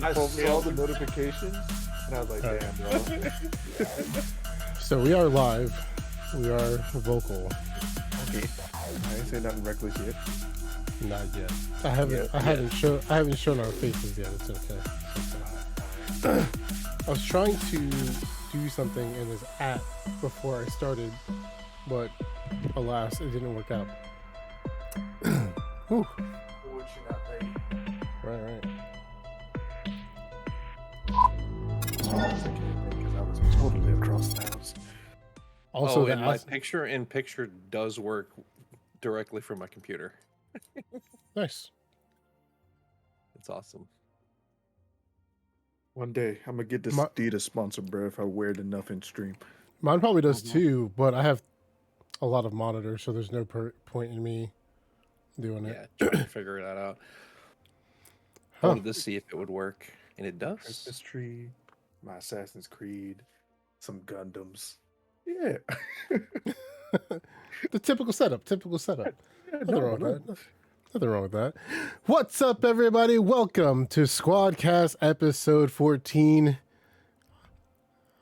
I saw the notifications and I was like, damn, bro. So we are live. We are vocal. Okay. I ain't saying nothing reckless yet. Not yet. I haven't shown our faces yet. It's okay. I was trying to do something in this app before I started, but alas, it didn't work out. Whew. Would you not pay? Right. Because I was totally across the house. Also, and my picture-in-picture does work directly from my computer. Nice. It's awesome. One day, I'm going to get this Adidas sponsor, bro, if I wear it enough in stream. Mine probably does too, but I have a lot of monitors, so there's no point in me doing it. Yeah, trying to figure that out. I wanted to see if it would work, and it does. Christmas tree, my Assassin's Creed, some Gundams. Yeah. The typical setup. Yeah, Nothing wrong with that. What's up, everybody? Welcome to SKWADcast EP 14.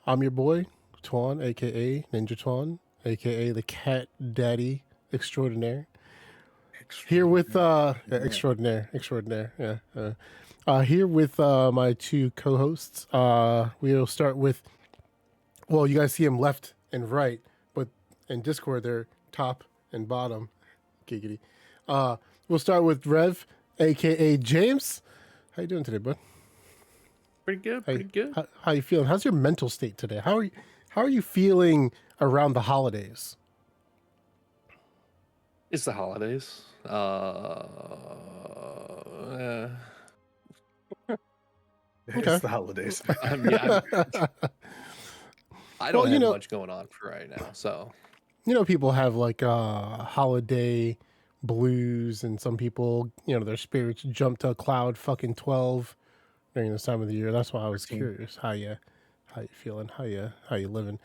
I'm your boy, Twan, a.k.a. Ninja Twan, a.k.a. the Cat Daddy Extraordinaire. Here with, extraordinaire, yeah. Here with my two co-hosts. We'll start with, well, you guys see them left and right, but in Discord, they're top and bottom. Giggity. We'll start with Rev, a.k.a. James. How you doing today, bud? Pretty good. How you feeling? How's your mental state today? How are you feeling around the holidays? It's the holidays. It's the holidays. I don't have much going on for right now, so. You know, people have like holiday blues, and some people, you know, their spirits jump to cloud fucking 12 during this time of the year. That's why I was curious how you feeling, how you living.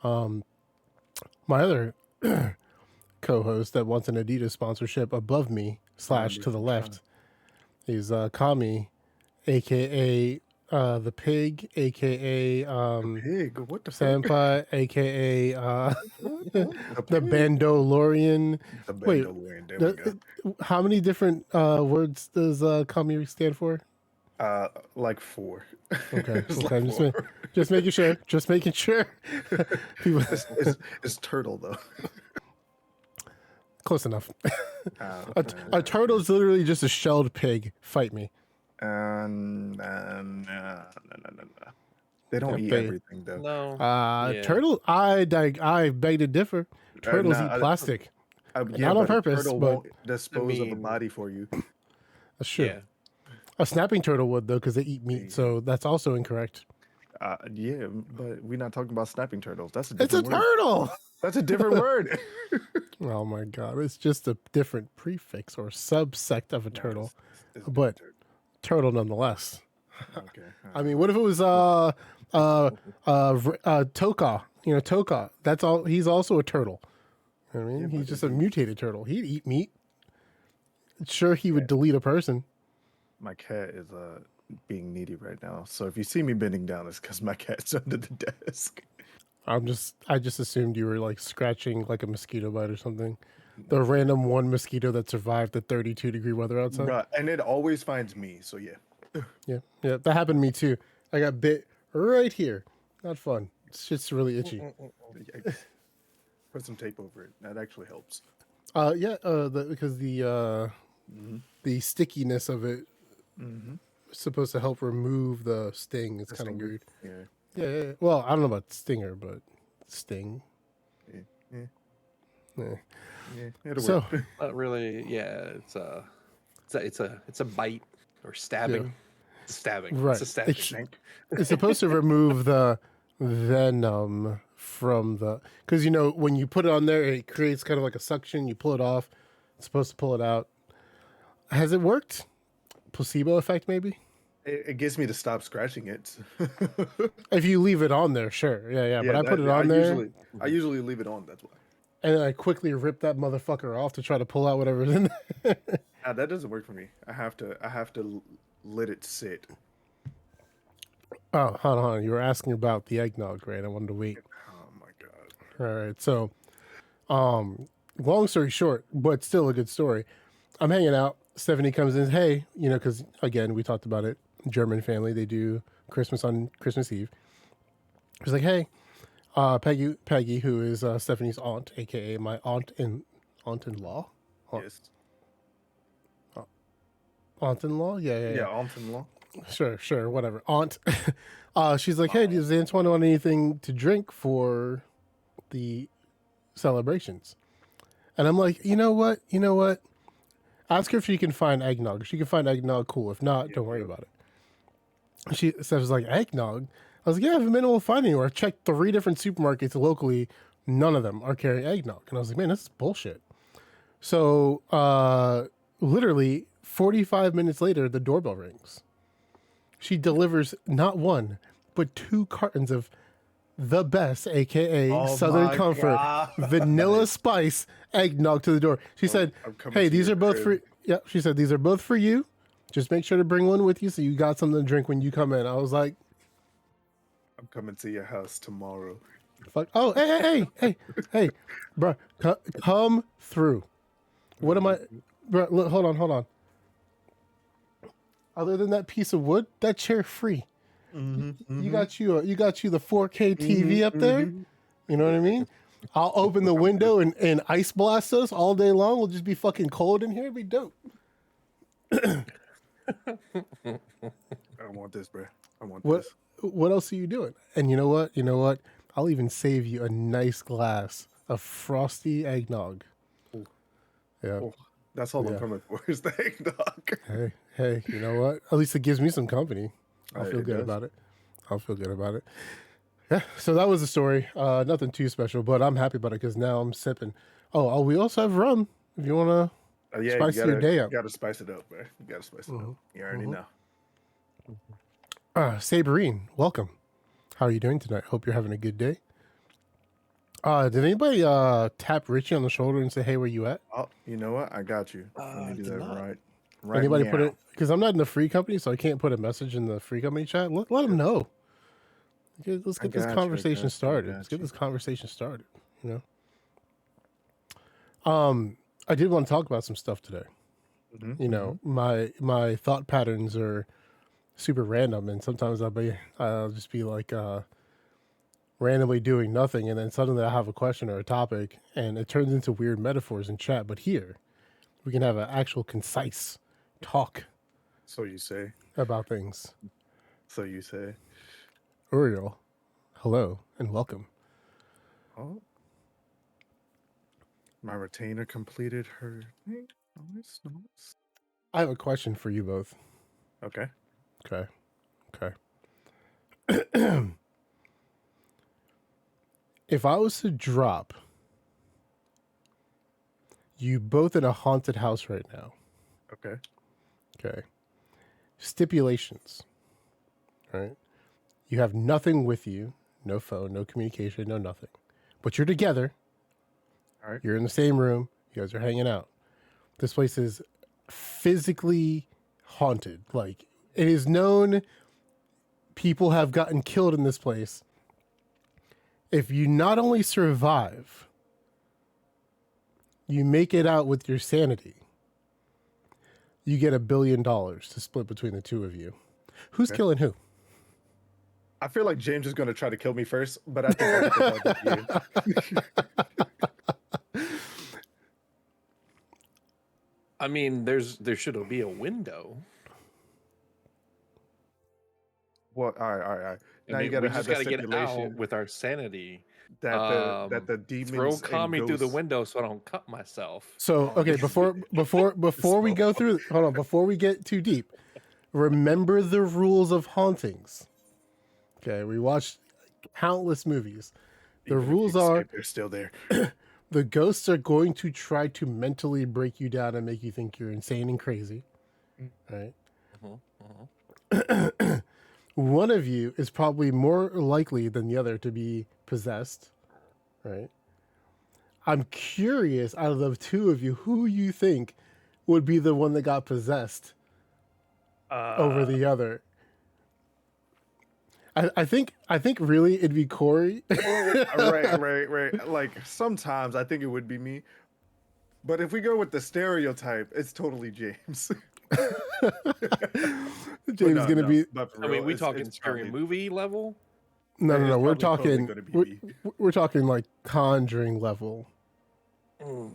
My other co-host that wants an Adidas sponsorship above me / to the left is Kami, aka the pig, aka Pig? What the Senpai, aka the Bandolorian. The Bandolorian. There we go. How many different words does Kami stand for? Like 4. Okay. It's Okay. like 4. Just making sure. Just making sure. People, It's turtle though. close enough. Uh, A turtle is literally just a shelled pig. Fight me. no. They don't eat they- everything though. No. Yeah. Turtle. I beg to differ. Turtles eat plastic. Yeah, Not on but a purpose, turtle but- won't dispose of a mean- body for you. That's true. Yeah. A snapping turtle would though, because they eat meat. So that's also incorrect. Yeah, but we're not talking about snapping turtles. That's a It's a different word. turtle. That's a different word. Oh my god! It's just a different prefix or subsect of a turtle, It's a but different turtle nonetheless. turtle. Okay. I mean, what if it was Toka? You know, Toka. That's all. He's also a turtle. You know what I mean, Yeah, he's but just a mutated turtle. He'd eat meat. Sure, he would delete a person. My cat is being needy right now. So if you see me bending down, it's because my cat's under the desk. I just assumed you were like scratching like a mosquito bite or something. The random one mosquito that survived the 32-degree weather outside. Right, and it always finds me. So yeah. Yeah, that happened to me too. I got bit right here. Not fun. It's just really itchy. Yikes. Put some tape over it. That actually helps. Because the stickiness of it Mm-hmm. is supposed to help remove the sting. It's kind of weird. Yeah. Yeah. Well, I don't know about stinger, but sting. Yeah. Yeah. Yeah. Yeah. It'll So, work. Not really. Yeah. It's a bite or stabbing. Yeah. It's stabbing. Right. It's a stabbing. It's supposed to remove the venom from the, because you know when you put it on there, it creates kind of like a suction. You pull it off. It's supposed to pull it out. Has it worked? Placebo effect, maybe. It gets me to stop scratching it. If you leave it on there, sure. Yeah. But I put it on there, I usually leave it on. That's why. and then I quickly rip that motherfucker off to try to pull out whatever's in there. That doesn't work for me. I have to let it sit. Oh, hold on. You were asking about the eggnog, right? I wanted to wait. Oh my god. All right. So, long story short, but still a good story. I'm hanging out. Stephanie comes in. Hey, you know, because again, we talked about it. German family, they do Christmas on Christmas Eve. She's like, hey, Peggy, who is Stephanie's aunt, aka my aunt-in-law. Yes. Aunt-in-law? Yeah. Aunt-in-law. Sure, whatever. Aunt. She's like, hey, does Antoine want anything to drink for the celebrations? And I'm like, you know what? Ask her if she can find eggnog. If she can find eggnog, cool. If not, don't worry about it. Steph's like, eggnog? I was like, yeah, I haven't been able to find anywhere. I checked 3 different supermarkets locally. None of them are carrying eggnog. And I was like, man, this is bullshit. So literally 45 minutes later, the doorbell rings. She delivers not 1, but 2 cartons of the best, aka Southern Comfort vanilla spice eggnog to the door. She said, hey, these are both for, she said, these are both for you. Just make sure to bring one with you so you got something to drink when you come in. I was like, I'm coming to your house tomorrow. fuck. Oh, hey, bro, come through. What am I, bro, look, hold on. Other than that piece of wood, that chair free. You got you the 4K TV up there. You know what I mean? I'll open the window and ice blast us all day long. We'll just be fucking cold in here. It'd be dope. I want this, bro. I want this. What else are you doing? And you know what? I'll even save you a nice glass of frosty eggnog. Ooh. Yeah. Oh, that's all I'm coming for is the eggnog. Hey, you know what? At least it gives me some company. I'll feel It good does. about it. Yeah, so that was the story. Nothing too special, but I'm happy about it because now I'm sipping. Oh, we also have rum if you want to spice your day up. You gotta spice it up, bro. You gotta spice it up. You already know. Saberine, welcome. How are you doing tonight? Hope you're having a good day. Did anybody tap Richie on the shoulder and say, hey, where you at? Oh, you know what? I got you. Let me do that right Anybody now. put it? Because I'm not in the free company, so I can't put a message in the free company chat. Let them know. Let's get this conversation started. Let's get this conversation started. You know. I did want to talk about some stuff today. You know, my thought patterns are super random, and sometimes I'll just be like randomly doing nothing, and then suddenly I have a question or a topic, and it turns into weird metaphors in chat. But here, we can have an actual concise talk So you say. about things. So you say. Uriel, hello and welcome. Oh. My retainer completed her thing. Nice. I have a question for you both. Okay. Okay. If I was to drop you both in a haunted house right now, okay, stipulations, right? You have nothing with you, no phone, no communication, no nothing, but you're together. All right. You're in the same room. You guys are hanging out. This place is physically haunted. Like, it is known people have gotten killed in this place. If you not only survive, you make it out with your sanity, you get $1 billion to split between the two of you. Who's killing who? I feel like James is going to try to kill me first, but I think I'll get the you. I mean, there should be a window. Well, all right. I Now mean, you got to we have just the got to get stipulation out with our sanity. that the demons throw and Kami through the ghosts- window so I don't cut myself. So, okay, before we go through, hold on, before we get too deep, remember the rules of hauntings. Okay, we watched countless movies. The Even if rules you are escape, they're still there. the ghosts are going to try to mentally break you down and make you think you're insane and crazy. Right? One of you is probably more likely than the other to be possessed. Right? I'm curious, out of the two of you, who you think would be the one that got possessed over the other. I think really it'd be Corey. Right. Like sometimes I think it would be me, but if we go with the stereotype, it's totally James. James is gonna be. But for I mean, real, we it's talking scary probably- movie level? No. it's We're probably totally talking. gonna be me. We're talking like Conjuring level. Mm.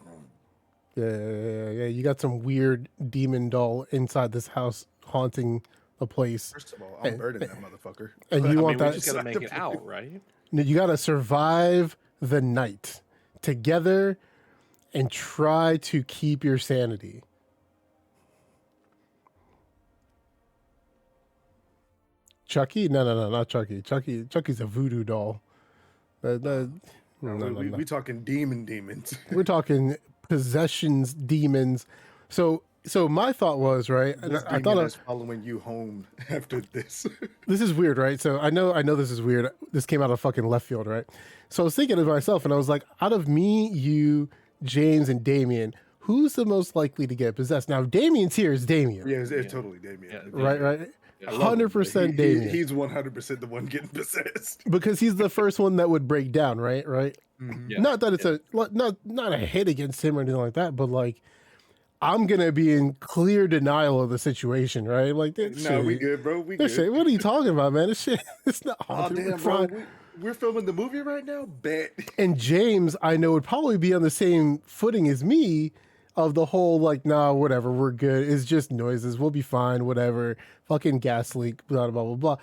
Yeah. You got some weird demon doll inside this house haunting a place, First of all, I'm burning that motherfucker. and you I want mean, we that. just got to make it out, right? You got to survive the night together and try to keep your sanity. Chucky? No, not Chucky. Chucky's a voodoo doll. No. We talking demons. We're talking possessions, demons. So my thought was, right, and This I demon thought is following you home after this. this is weird, right? So I know this is weird. This came out of fucking left field, right? So I was thinking of myself, and I was like, out of me, you, James, and Damien, who's the most likely to get possessed? Now, Damien's here is Damien. Yeah, it's totally Damien. Yeah, Right. I love him, but 100% Damien. He's 100% the one getting possessed. Because he's the first one that would break down, right? Yeah. Not that it's not a hit against him or anything like that, but like, I'm gonna be in clear denial of the situation, right? Like, No, we good, bro. We good. Shit, what are you talking about, man? This shit, it's not Oh haunted. damn, It's bro. fine. We're filming the movie right now. Bet. And James, I know, would probably be on the same footing as me of the whole, like, nah, whatever, we're good. It's just noises. We'll be fine, whatever. Fucking gas leak, blah, blah, blah, blah.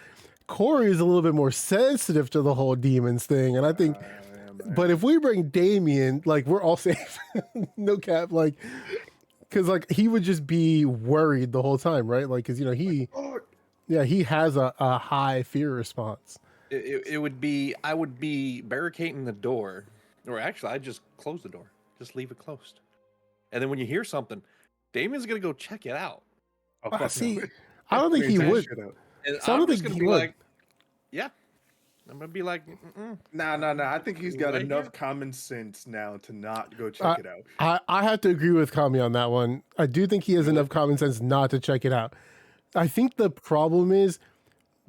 Corey is a little bit more sensitive to the whole demons thing. And I think, but if we bring Damien, like, we're all safe. No cap. Like, because, like, he would just be worried the whole time, right? Like, because, you know, he has a high fear response. It would be, I would be barricading the door, or actually, I'd just close the door, just leave it closed, and then when you hear something, Damien's gonna go check it out. Oh, fuck See, no. I don't think he would. And So I I'm don't just think gonna he be would. like, yeah, I'm gonna be like, Nah. I think he's got Right enough here. common sense now to not go check it out. I have to agree with Kami on that one. I do think he has enough common sense not to check it out. I think the problem is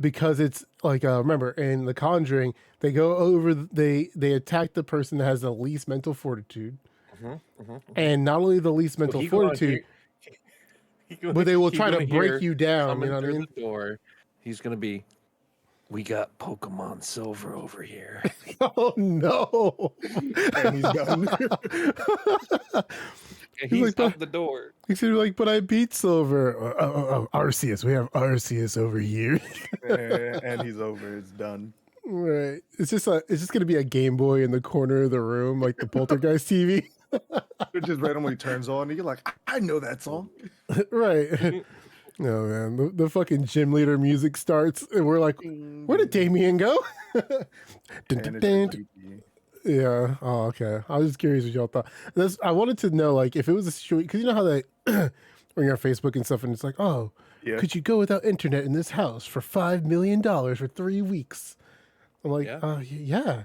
because it's like, remember in The Conjuring, they go over, they attack the person that has the least mental fortitude. And not only the least mental fortitude, but they will try to break you down. You know what I mean? The door, He's gonna be. We got Pokemon Silver over here. Oh no! And he's done. And He's he's like, out the door. He's gonna be like, but I beat Silver. Oh, Arceus. We have Arceus over here. And he's over. It's done. Right. It's just gonna be a Game Boy in the corner of the room, like the Poltergeist TV. It just randomly turns on, and you're like, I know that song. Right. No man, the fucking gym leader music starts, and we're like, where did Damien go? Dun, And dun, it's dun. creepy. Yeah. Oh, okay. I was just curious what y'all thought. I wanted to know, like, if it was a situation, because you know how they, when you're on Facebook and stuff, and it's like, oh, Yeah. could you go without internet in this house for $5 million for 3 weeks? I'm like, Yeah. yeah.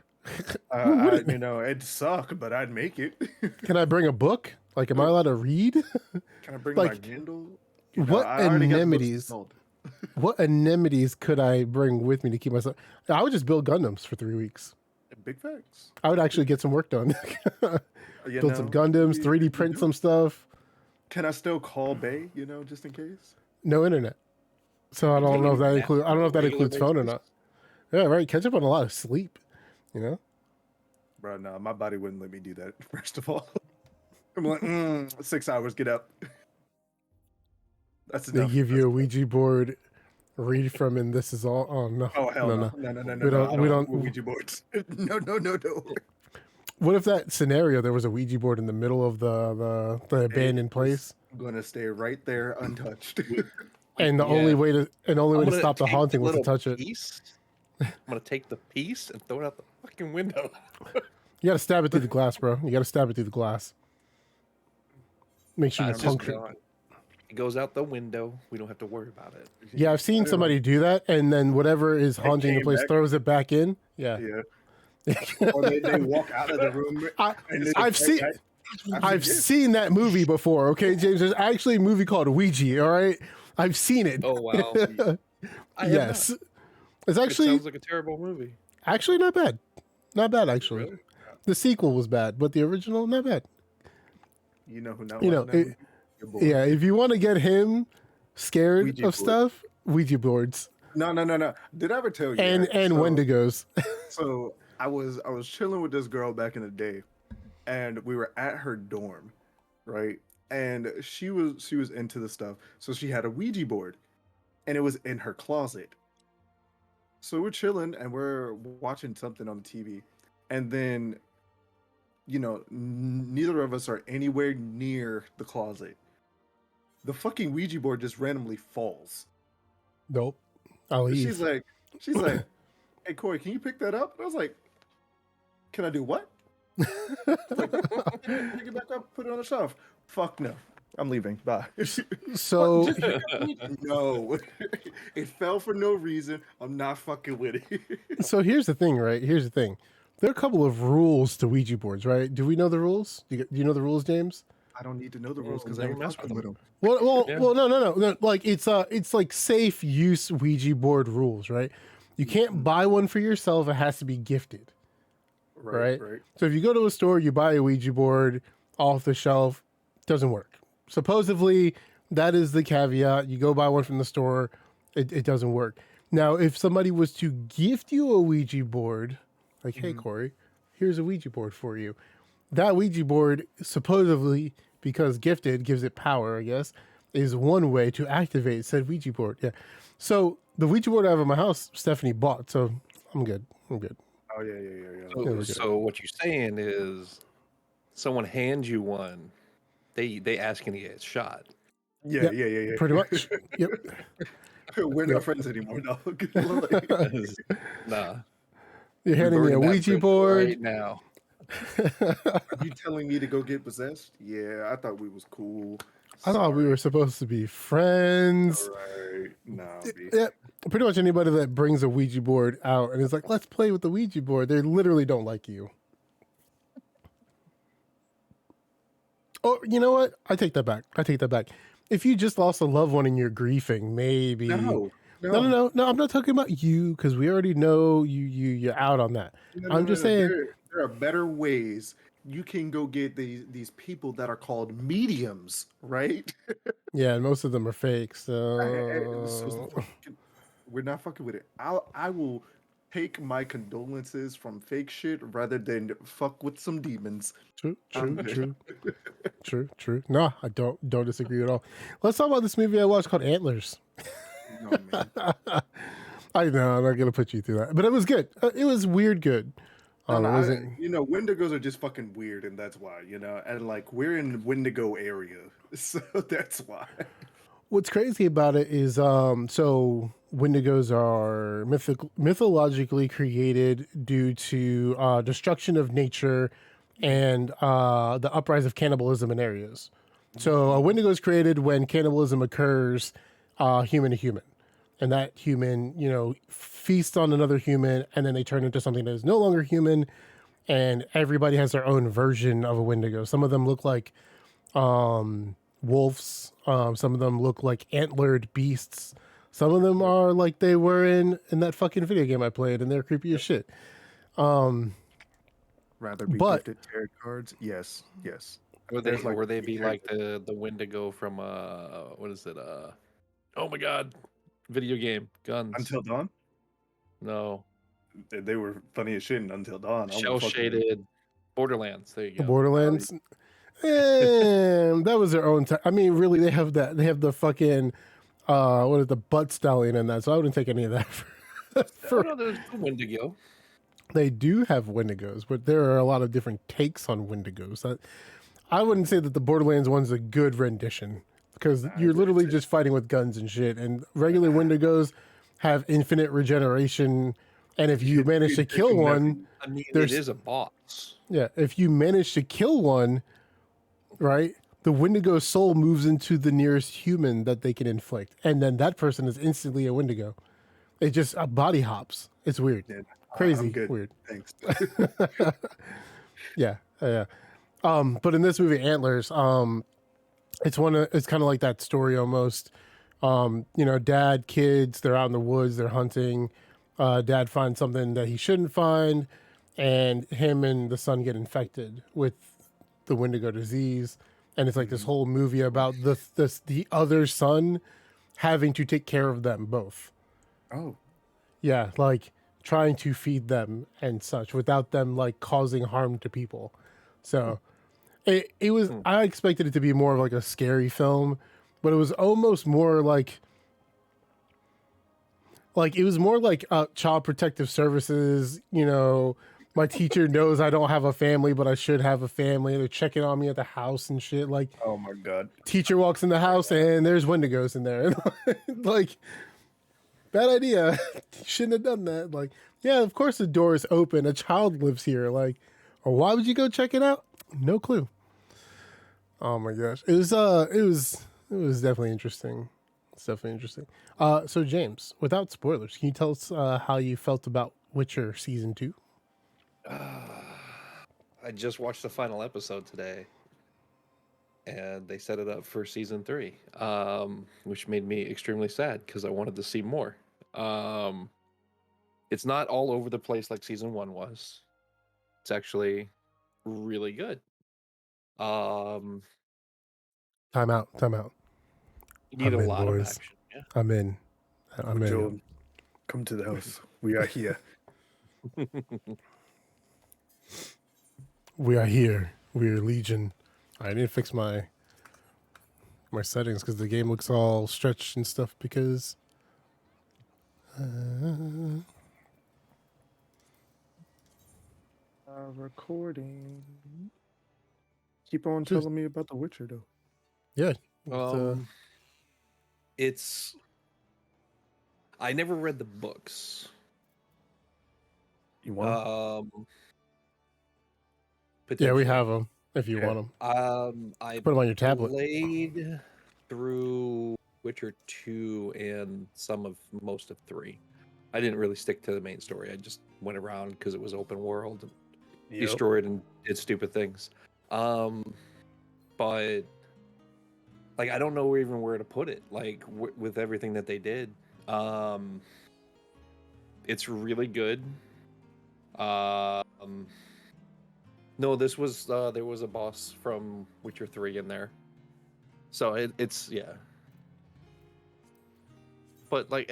You know, it'd suck, but I'd make it. Can I bring a book? Like, am I allowed to read? Can I bring Like, my Kindle? what I already got the books anemones? installed. What anemones could I bring with me to keep myself? I would just build Gundams for 3 weeks. Big facts. I would actually get some work done. You Build some know, Gundams, you 3D print do- some stuff. Can I still call Bay? You know, just in case. No internet. So I don't know if that includes. I don't know if that includes phone or not. Yeah, right. Catch up on a lot of sleep. You know. Bro, no, my body wouldn't let me do that. First of all, I'm like, 6 hours, get up. That's They enough. give you a Ouija board, read from, and this is all. Oh no. Oh hell no! no. No! We don't- I we have don't- Ouija boards. No! What if that scenario there was a Ouija board in the middle of the abandoned place, I'm gonna stay right there untouched. and the Yeah. only way to I'm gonna stop the take haunting was to little touch it. piece. I'm gonna take the piece and throw it out the fucking window. You gotta stab it through the glass, bro. You gotta stab it through the glass. Make sure you It's just puncture. gone. It goes out the window. We don't have to worry about it. Yeah, I've seen somebody do that, and then whatever is haunting the came place back. throws it back in. Yeah, Yeah. Or they walk out of the room. and they- I've seen. I've Yeah. seen that movie before. Okay, James. There's actually a movie called Ouija. All right, I've seen it. Oh wow. I have Yes, not. it's It actually sounds like a terrible movie. actually not bad. Not bad actually. Really? The sequel was bad, but the original not bad. You know who now? You know, Your boy. Yeah, if you want to get him scared Ouija of board. stuff, Ouija boards No. Did I ever tell you? and that? So- Wendigos. So I was chilling with this girl back in the day, and we were at her dorm, right? And she was into the stuff, so she had a Ouija board, and it was in her closet. So we're chilling and we're watching something on the TV, and then, you know, neither of us are anywhere near the closet. The fucking Ouija board just randomly falls. Nope. I'll leave. She's like, "Hey Corey, can you pick that up?" And I was like, "Can I do what?" Like, pick it back up, put it on the shelf. Fuck no, I'm leaving. Bye. So No, it fell for no reason. I'm not fucking with it. so here's the thing, right? Here's the thing. There are a couple of rules to Ouija boards, right? Do we know the rules? Do you know the rules, James? I don't need to know the rules because I Never ain't mess fucking with with them. Well, Yeah. no. Like it's like safe use Ouija board rules, right? You can't buy one for yourself. It has to be gifted. Right. Right. So if you go to a store, you buy a Ouija board off the shelf, doesn't work. Supposedly, that is the caveat. You go buy one from the store, it doesn't work. Now, if somebody was to gift you a Ouija board, like, hey, Corey, here's a Ouija board for you. That Ouija board, supposedly, because gifted gives it power, I guess, is one way to activate said Ouija board. Yeah. So the Ouija board I have in my house, Stephanie bought. So I'm good. I'm good. Oh yeah. Yeah, we're good. So what you're saying is, someone hands you one, they asking to get shot. Yeah. Pretty much. Yep. We're Yep. not friends anymore, dog. Nah. You're handing me a Burn that Ouija bridge board. right now. You telling me to go get possessed? Yeah, I thought we was cool. I thought we were supposed to be friends. Right. Nah, B. Yeah, pretty much anybody that brings a Ouija board out and is like, let's play with the Ouija board, they literally don't like you. Oh, you know what? I take that back. If you just lost a loved one and you're grieving, maybe. No. No. I'm not talking about you because we already know you're out on that. I'm just saying. There are better ways. You can go get these people that are called mediums, right? Yeah, and most of them are fake. So So We're not fucking with it. I will take my condolences from fake shit rather than fuck with some demons. True, I'm true, good. true. No, I don't disagree at all. Let's talk about this movie I watched called Antlers. No, man. I know I'm not gonna put you through that, but it was good. It was weird good. No, It wasn't. Wendigos are just fucking weird, and that's why, and like we're in Wendigo area, so that's why. What's crazy about it is, so Wendigos are mythologically created due to destruction of nature and the uprise of cannibalism in areas. So a Wendigo is created when cannibalism occurs, human to human, and that human, feasts on another human, and then they turn into something that is no longer human, and everybody has their own version of a Wendigo. Some of them look like wolves. Some of them look like antlered beasts. Some of them are like they were in that fucking video game I played, and they're creepy as shit. Rather be But gifted tarot cards. Yes, yes. Or they There's, like, or they be character- like the Wendigo from what is it? Oh my god. Video game. Guns. Until Dawn. No. They were funny as shit in Until Dawn. I Shell won't fucking with it. shaded Borderlands. There you go. Borderlands, and that was their own. I mean, really, they have that. They have the fucking what is the butt stallion in that? So I wouldn't take any of that. Oh, no, there's the Wendigo. They do have Wendigos, but there are a lot of different takes on Wendigos. I wouldn't say that the Borderlands one's a good rendition because you're literally just fighting with guns and shit. And regular Wendigos have infinite regeneration, and if you manage to kill one, I mean, There's- it is a boss. yeah, if you manage to kill one, right, the Wendigo soul moves into the nearest human that they can inflict, and then that person is instantly a Wendigo. It just body hops. It's weird, Yeah, crazy, I'm good. weird. Thanks. Yeah, yeah. But in this movie, Antlers, it's kind of like that story almost. Dad, kids, they're out in the woods, they're hunting. Dad finds something that he shouldn't find, and him and the son get infected with the Wendigo disease. And it's like this whole movie about the other son having to take care of them both. Oh, Yeah, like trying to feed them and such without them like causing harm to people. So it was, I expected it to be more of like a scary film, but it was almost more like it was more like Child Protective Services. My teacher knows I don't have a family, but I should have a family. They're checking on me at the house and shit. Like, oh my god. teacher walks in the house and there's Wendigos in there. Like, bad idea. You shouldn't have done that. Like, yeah, of course the door is open. A child lives here. Like, or why would you go check it out? No clue. Oh my gosh. It was definitely interesting. It's definitely interesting. So James, without spoilers, can you tell us how you felt about Witcher season 2? I just watched the final episode today, and they set it up for season 3, which made me extremely sad because I wanted to see more. It's not all over the place like season 1 was. It's actually really good. Time out. You need I'm a in, lot boys. of action. Yeah. I'm in. Joel, come to the house. We are here. We are here. We are Legion. I didn't fix my settings because the game looks all stretched and stuff because Recording. Keep on telling me about The Witcher, though. yeah. It's I never read the books. You want? Yeah, we potentially. have them if you Yeah. want them. I Put them on your tablet. played through Witcher 2 and most of 3. I didn't really stick to the main story. I just went around because it was open world and destroyed and did stupid things. But like I don't know even where to put it. Like with everything that they did, it's really good. No, this was there was a boss from Witcher 3 in there, so it's yeah. But like,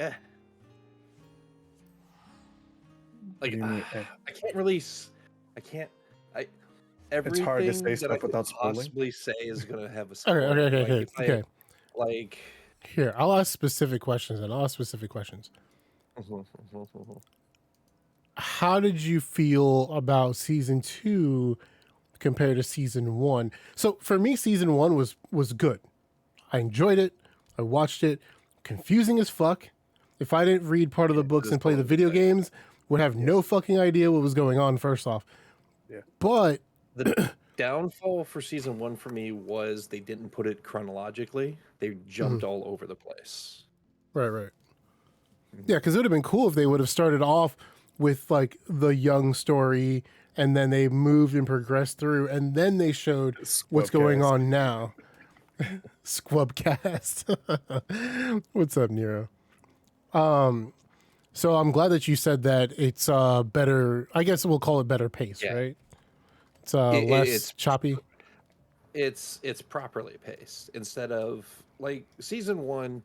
What do you mean? I can't really. I can't. I It's hard to say everything that I stuff could without spoiling. possibly say is gonna have a Okay, spoiler. okay. If I like. Here, I'll ask specific questions. How did you feel about season 2 compared to season 1? So for me, season 1 was good. I enjoyed it. I watched it. Confusing as fuck. If I didn't read part of the books and play the video games, would have no fucking idea what was going on, first off. Yeah. But The downfall for season 1 for me was they didn't put it chronologically. They jumped all over the place. Right. Yeah, because it would have been cool if they would have started off with like the young story and then they moved and progressed through and then they showed what's going on now. SKWADcast. What's up, Nero? So I'm glad that you said that it's better. I guess we'll call it better pace, right? It's less choppy. It's properly paced instead of like season 1.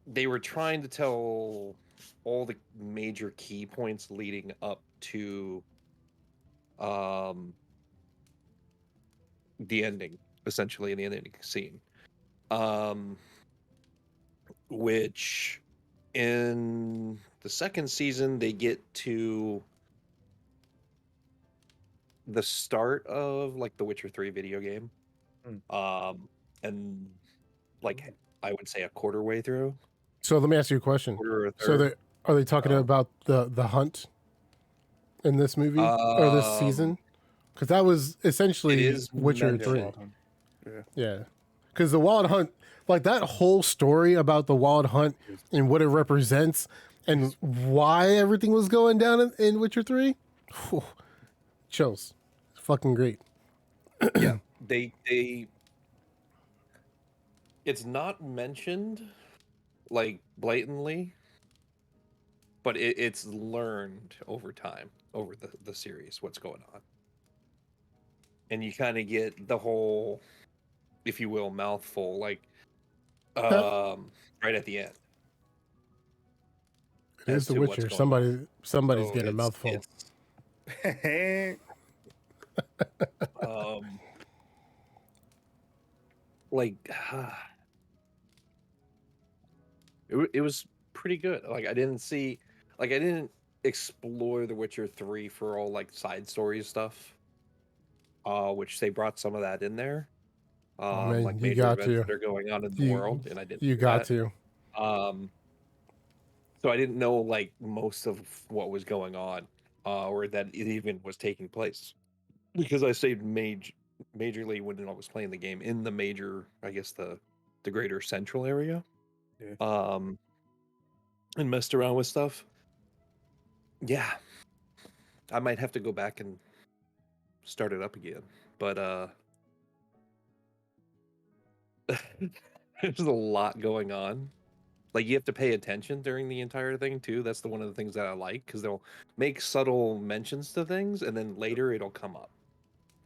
They were trying to tell all the major key points leading up to the ending, essentially, in the ending scene. Which in the second season they get to the start of like the Witcher 3 video game. And like I would say a quarter way through. So let me ask you a question. So are they talking about the hunt in this movie or this season? Because that was essentially Witcher 3. Yeah. Because the Wild Hunt, like that whole story about the Wild Hunt and what it represents and why everything was going down in Witcher 3, chills. Fucking great. Yeah, they it's not mentioned like blatantly, but it's learned over time, over the series, what's going on. And you kind of get the whole, if you will, mouthful, like right at the end. It is The Witcher. Somebody's getting a mouthful. It was pretty good. Like I didn't explore The Witcher 3 for all like side story stuff. Which they brought some of that in there. Man, like you major got events to. that are going on in the world, and I didn't. You got to. So I didn't know like most of what was going on, or that it even was taking place, because I stayed majorly when I was playing the game in the major, I guess the greater central area. Yeah. And messed around with stuff. Yeah, I might have to go back and start it up again, but there's a lot going on. Like you have to pay attention during the entire thing too. That's one of the things that I like, because they'll make subtle mentions to things and then later it'll come up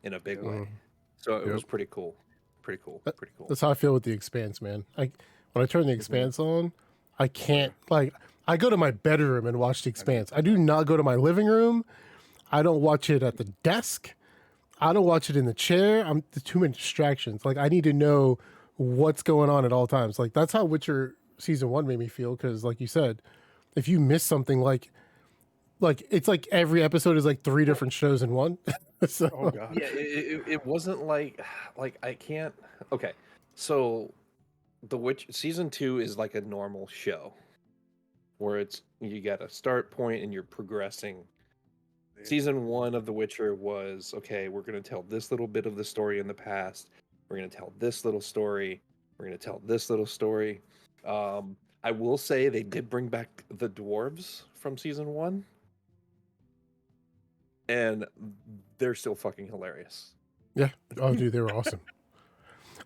in a big way. So it was pretty cool. Pretty cool. That's how I feel with The Expanse, man. When I turn The Expanse on, I can't I go to my bedroom and watch The Expanse. I do not go to my living room. I don't watch it at the desk. I don't watch it in the chair. Too many distractions. Like I need to know what's going on at all times. Like that's how Witcher season 1 made me feel, because like you said, if you miss something, like it's like every episode is like 3 different shows in one. So, oh god. Yeah, it wasn't like I can't. Okay, so the Witch season 2 is like a normal show where you got a start point and you're progressing. Season 1 of The Witcher was, okay, we're going to tell this little bit of the story in the past. We're going to tell this little story. We're going to tell this little story. I will say they did bring back the dwarves from season 1. And they're still fucking hilarious. Yeah. Oh, dude, they were awesome.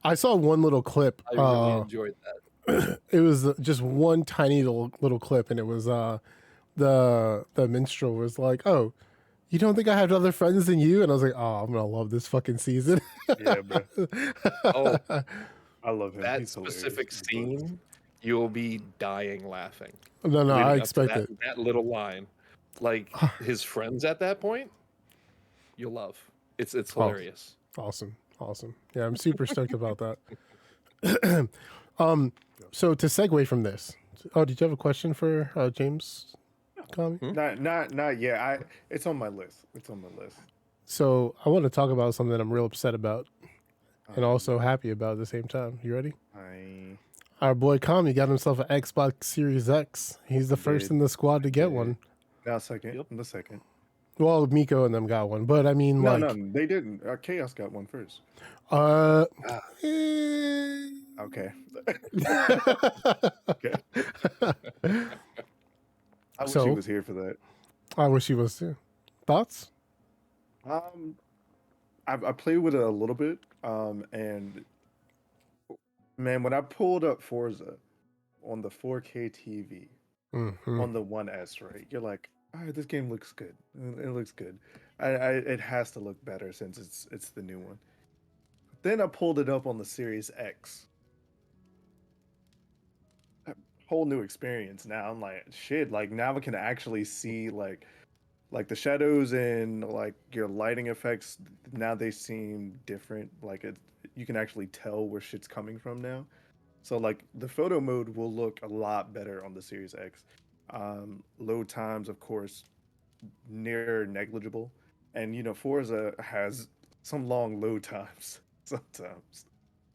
I saw one little clip. I really enjoyed that. It was just one tiny little clip, and it was the minstrel was like, "Oh, you don't think I have other friends than you?" And I was like, "Oh, I'm gonna love this fucking season." Yeah, bro. Oh, I love him. That He's specific hilarious. scene, you'll be dying laughing. No, I expect it. That little line. like his friends at that point, you'll love. It's hilarious. Awesome. Yeah, I'm super stoked about that. So to segue from this, did you have a question for James? Kami? Not yet. It's on my list. So I want to talk about something I'm real upset about, and also happy about at the same time. You ready? Our boy Kami got himself an Xbox Series X. He's the first in the squad to get one. Now second. The second. Well, Miko and them got one, but I mean, no, they didn't. Chaos got one first. Okay. Okay. I wish he was here for that. I wish he was too. Thoughts? I played with it a little bit, and man, when I pulled up Forza on the 4K TV on the 1S, right? You're like, all right, this game looks good. It looks good. It has to look better since it's the new one. Then I pulled it up on the Series X. A whole new experience. Now I'm like, shit. Like now I can actually see like the shadows and like your lighting effects. Now they seem different. Like you can actually tell where shit's coming from now. So like the photo mode will look a lot better on the Series X. Load times, of course, near negligible, and Forza has some long load times sometimes.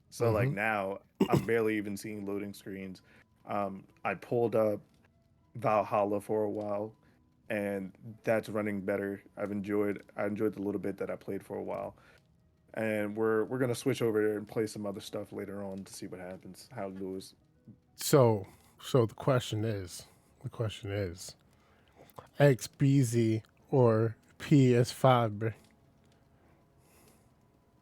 So like now I'm barely even seeing loading screens. I pulled up Valhalla for a while, and that's running better. I enjoyed the little bit that I played for a while, and we're gonna switch over and play some other stuff later on to see what happens, how it goes. So the question is, XBZ or PS5, bro?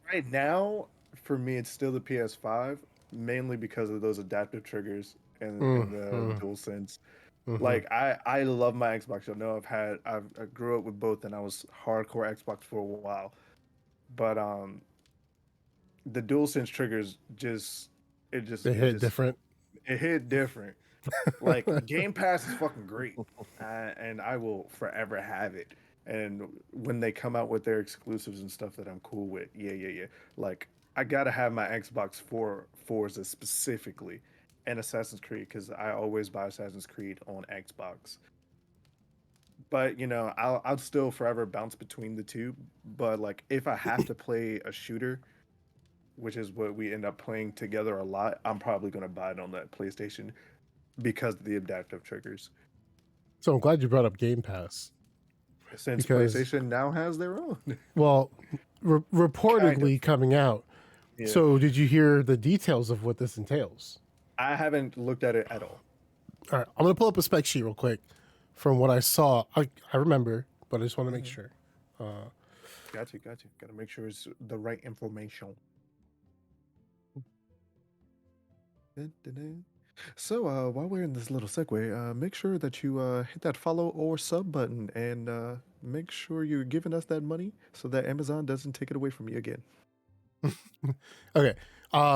Right now, for me, it's still the PS5, mainly because of those adaptive triggers and the DualSense. Like I love my Xbox. You'll know I grew up with both, and I was hardcore Xbox for a while. But the DualSense triggers hit different. It hit different. Like Game Pass is fucking great, and I will forever have it. And when they come out with their exclusives and stuff that I'm cool with, yeah. Like I gotta have my Xbox for Forza specifically, and Assassin's Creed because I always buy Assassin's Creed on Xbox. But I'll still forever bounce between the two. But like if I have to play a shooter, which is what we end up playing together a lot, I'm probably gonna buy it on that PlayStation because of the adaptive triggers. So I'm glad you brought up Game Pass. Since PlayStation now has their own. Well, reportedly coming out. Yeah. So did you hear the details of what this entails? I haven't looked at it at all. All right, I'm going to pull up a spec sheet real quick from what I saw. I remember, but I just want to make sure. Got you. Got to make sure it's the right information. So while we're in this little segue, make sure that you hit that follow or sub button, and make sure you're giving us that money so that Amazon doesn't take it away from you again. Okay.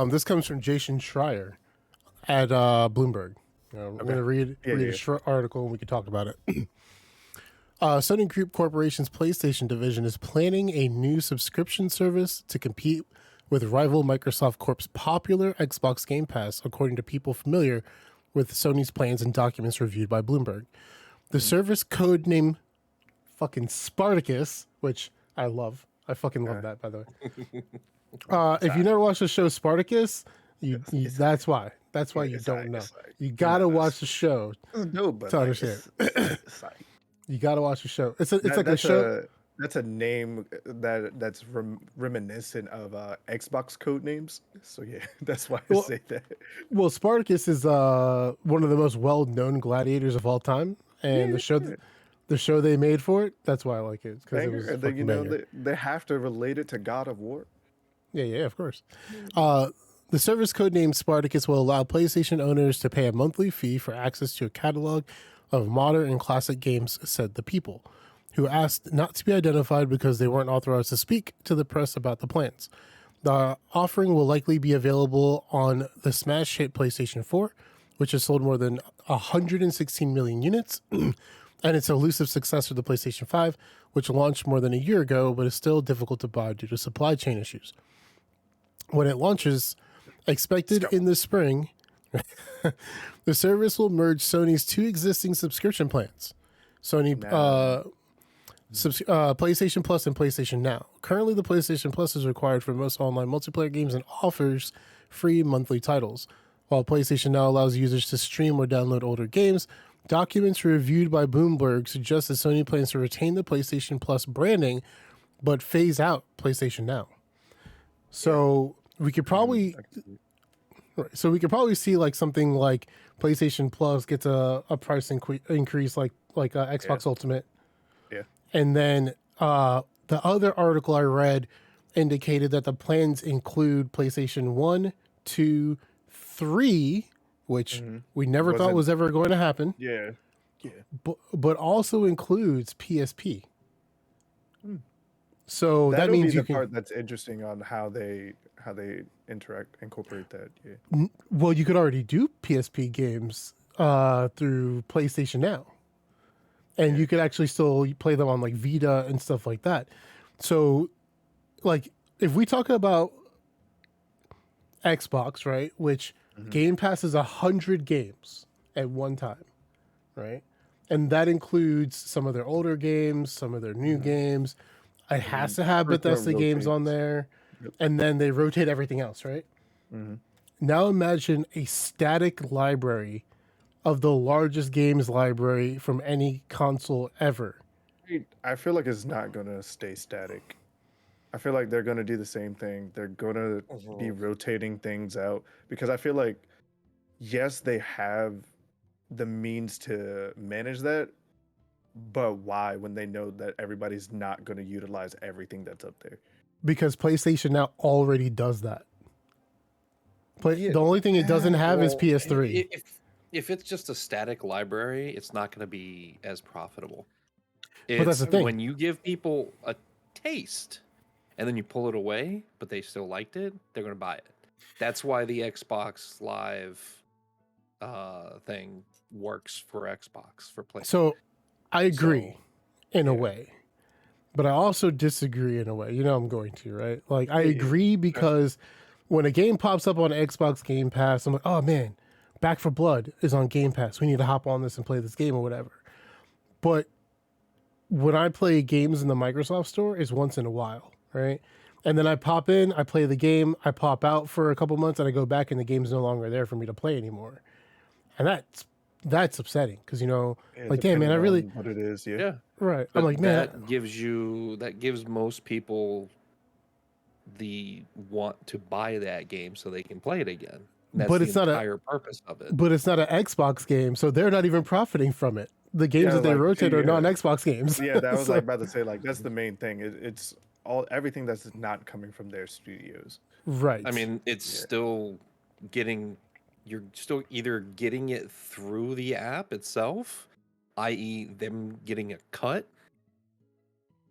This comes from Jason Schreier at Bloomberg. I'm going to read a short article and we can talk about it. Sony Group Corporation's PlayStation division is planning a new subscription service to compete with rival Microsoft Corp's popular Xbox Game Pass, according to people familiar with Sony's plans and documents reviewed by Bloomberg. The service code name fucking Spartacus, which I love. I fucking love that, by the way. If you never watched the show Spartacus, that's why. That's why you don't know. You gotta watch the show to understand. You gotta watch the show. It's like a show. That's a name that's reminiscent of Xbox code names. So yeah, that's why I say that. Well, Spartacus is one of the most well-known gladiators of all time, and the show they made for it. That's why I like it. Because it was they have to relate it to God of War. Yeah, of course. The service codename Spartacus will allow PlayStation owners to pay a monthly fee for access to a catalog of modern and classic games, said the people, who asked not to be identified because they weren't authorized to speak to the press about the plans. The offering will likely be available on the smash hit PlayStation 4, which has sold more than 116 million units. and it's an elusive successor to the PlayStation 5, which launched more than a year ago, but is still difficult to buy due to supply chain issues. When it launches, expected in the spring, the service will merge Sony's two existing subscription plans. PlayStation Plus and PlayStation Now. Currently, the PlayStation Plus is required for most online multiplayer games and offers free monthly titles, while PlayStation Now allows users to stream or download older games. Documents reviewed by Bloomberg suggest that Sony plans to retain the PlayStation Plus branding, but phase out PlayStation Now. So we could probably, see like something like PlayStation Plus gets a price increase like Xbox Ultimate. Yeah. And then the other article I read indicated that the plans include PlayStation 1, 2, 3, which we never thought was ever going to happen. Yeah. But also includes PSP. So that means be the part that's interesting on how they incorporate that. Yeah. Well, you could already do PSP games through PlayStation Now. And you could actually still play them on like Vita and stuff like that. So like if we talk about Xbox, right, which Game Pass is 100 games at one time, right? And that includes some of their older games, some of their new games. It has to have Bethesda games on there. And then they rotate everything else, right? Now imagine a static library of the largest games library from any console ever. I feel like it's not going to stay static. I feel like they're going to do the same thing. They're going to be rotating things out because I feel like, yes, they have the means to manage that, but why when they know that everybody's not going to utilize everything that's up there? Because PlayStation Now already does that. The only thing it doesn't have is PS3. If it's just a static library, it's not going to be as profitable. But that's the thing. When you give people a taste and then you pull it away, but they still liked it, they're going to buy it. That's why the Xbox Live thing works for Xbox, for PlayStation. So I agree in a way, but I also disagree in a way. You know I'm going to, right? Like I agree because when a game pops up on Xbox Game Pass, I'm like, oh man, Back 4 Blood is on Game Pass. We need to hop on this and play this game or whatever. But when I play games in the Microsoft Store is once in a while, right? And then I pop in, I play the game, I pop out for a couple months, and I go back, and the game's no longer there for me to play anymore. And that's upsetting because like, damn man, I really what it is, right. But I'm like, man, that gives most people the want to buy that game so they can play it again. That's but the it's not entire purpose of it. But it's not an Xbox game, so they're not even profiting from it. The games that they rotate are non-Xbox games. Yeah, that was like about to say, like, that's the main thing. It's everything that's not coming from their studios. Right. I mean, it's still you're still either getting it through the app itself, i.e. them getting a cut,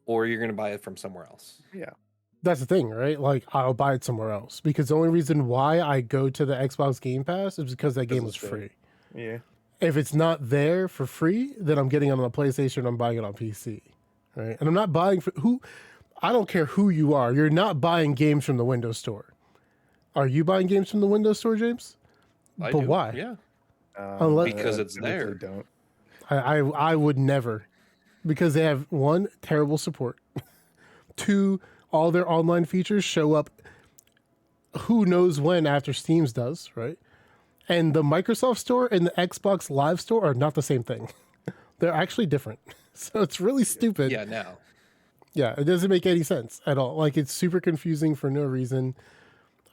or you're going to buy it from somewhere else. Yeah. That's the thing, right? Like, I'll buy it somewhere else because the only reason why I go to the Xbox Game Pass is because that game was free. Yeah. If it's not there for free, then I'm getting it on a PlayStation. I'm buying it on PC, right? And I'm not buying I don't care who you are. You're not buying games from the Windows Store. Are you buying games from the Windows Store, James? I but do, why? Yeah. Because it's there. Don't. I would never, because they have one, terrible support. Two, all their online features show up who knows when after Steam's does, right? And the Microsoft Store and the Xbox Live Store are not the same thing. They're actually different. So it's really stupid. Yeah, now. Yeah, it doesn't make any sense at all. Like, it's super confusing for no reason.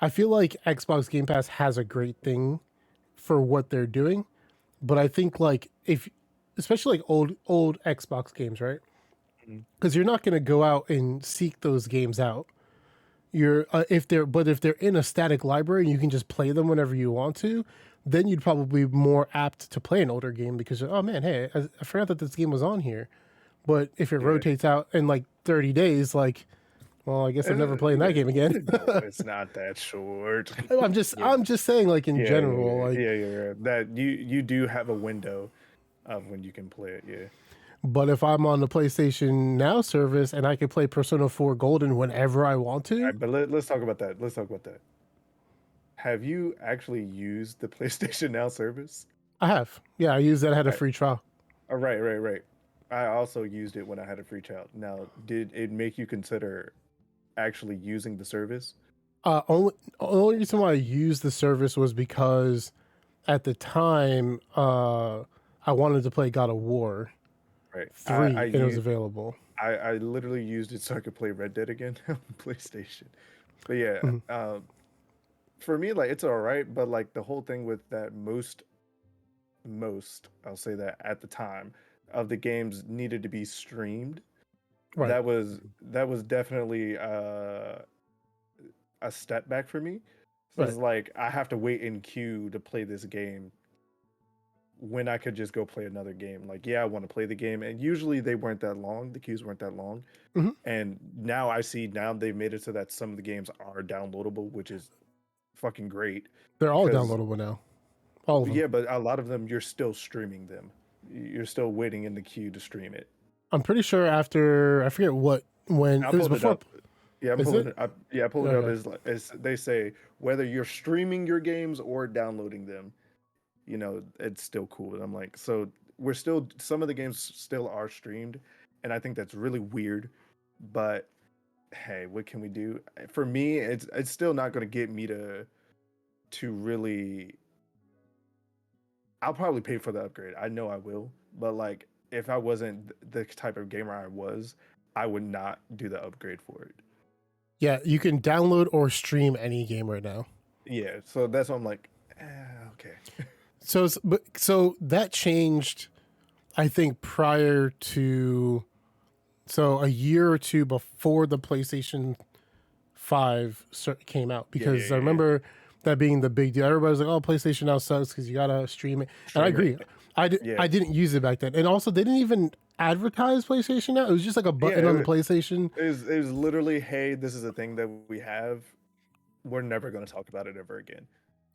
I feel like Xbox Game Pass has a great thing for what they're doing, but I think like especially like old Xbox games, right? Because you're not going to go out and seek those games out. If they're in a static library and you can just play them whenever you want to, then you'd probably be more apt to play an older game because, oh man, hey, I forgot that this game was on here. But if it rotates out in like 30 days, like, well, I guess I'm never playing that game again. It's not that short. I'm just saying, like, in general, like, that you do have a window of when you can play it. Yeah. But if I'm on the PlayStation Now service and I can play Persona 4 Golden whenever I want to, All right, but let's talk about that. Let's talk about that. Have you actually used the PlayStation Now service? I have. Yeah, I used that. I had a Right. free trial. Oh, right. I also used it when I had a free trial. Now, did it make you consider actually using the service? Only reason why I used the service was because at the time I wanted to play God of War Right. 3 and it was available. I literally used it so I could play Red Dead again on PlayStation. But yeah, Mhm. For me, like it's all right, but like the whole thing with that most I'll say that at the time of the games needed to be streamed. Right. That was definitely a step back for me. So it's like I have to wait in queue to play this game when I could just go play another game. Like, yeah, I want to play the game, and usually they weren't that long. The queues weren't that long, Mhm. and now I see now they've made it so that some of the games are downloadable, which is fucking great. They're all 'Cause- downloadable now. All of them. Yeah, but a lot of them you're still streaming them. You're still waiting in the queue to stream it. I'm pretty sure after I forget when I it was pulled it before. up. Yeah, I'm Is pulling it? it up. Yeah, I pulled it up. Okay. As they say, whether you're streaming your games or downloading them, you know, it's still cool. And I'm like, so we're still some of the games still are streamed, and I think that's really weird. But hey, what can we do? For me, it's still not going to get me to really. I'll probably pay for the upgrade. I know I will, but like if I wasn't the type of gamer I was, I would not do the upgrade for it. Yeah, you can download or stream any game right now. Yeah, so that's why I'm like, okay. So that changed, I think, prior to, so a year or two before the PlayStation 5 came out, because I remember that being the big deal. Everybody's like, "Oh, PlayStation Now sucks because you gotta stream it," and I agree. I didn't use it back then, and also they didn't even advertise PlayStation Now. It was just like a button on the PlayStation. It was literally, hey, this is a thing that we have. We're never going to talk about it ever again.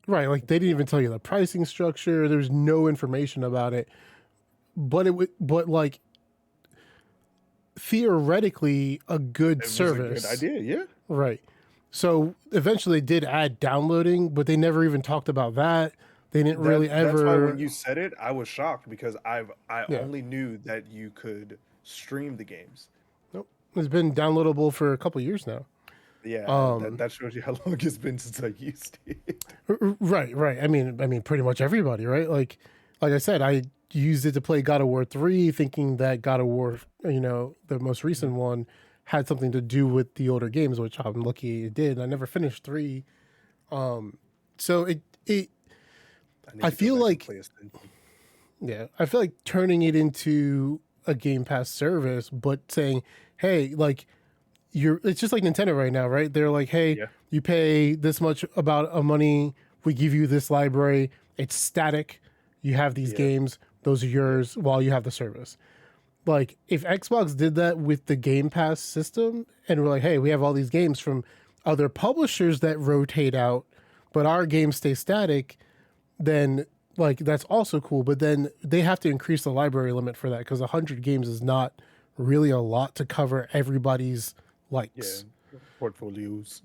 Right, like they didn't even tell you the pricing structure. There's no information about it, but like theoretically a good service. It was a good idea, yeah. Right. So eventually they did add downloading, but they never even talked about that. They didn't really ever. That's why when you said it, I was shocked because I only knew that you could stream the games. Nope. It's been downloadable for a couple of years now. Yeah, that shows you how long it's been since I used it. Right. I mean, pretty much everybody, right? Like I said, I used it to play God of War 3, thinking that God of War, the most recent one, had something to do with the older games, which I'm lucky it did. I never finished 3, so I feel like turning it into a Game Pass service, but saying, hey, like it's just like Nintendo right now, right? They're like, hey, you pay this much about a money, we give you this library, it's static, you have these games, those are yours while you have the service. Like if Xbox did that with the Game Pass system and we're like, hey, we have all these games from other publishers that rotate out, but our games stay static, then like that's also cool. But then they have to increase the library limit for that because 100 games is not really a lot to cover everybody's likes. Yeah, portfolios.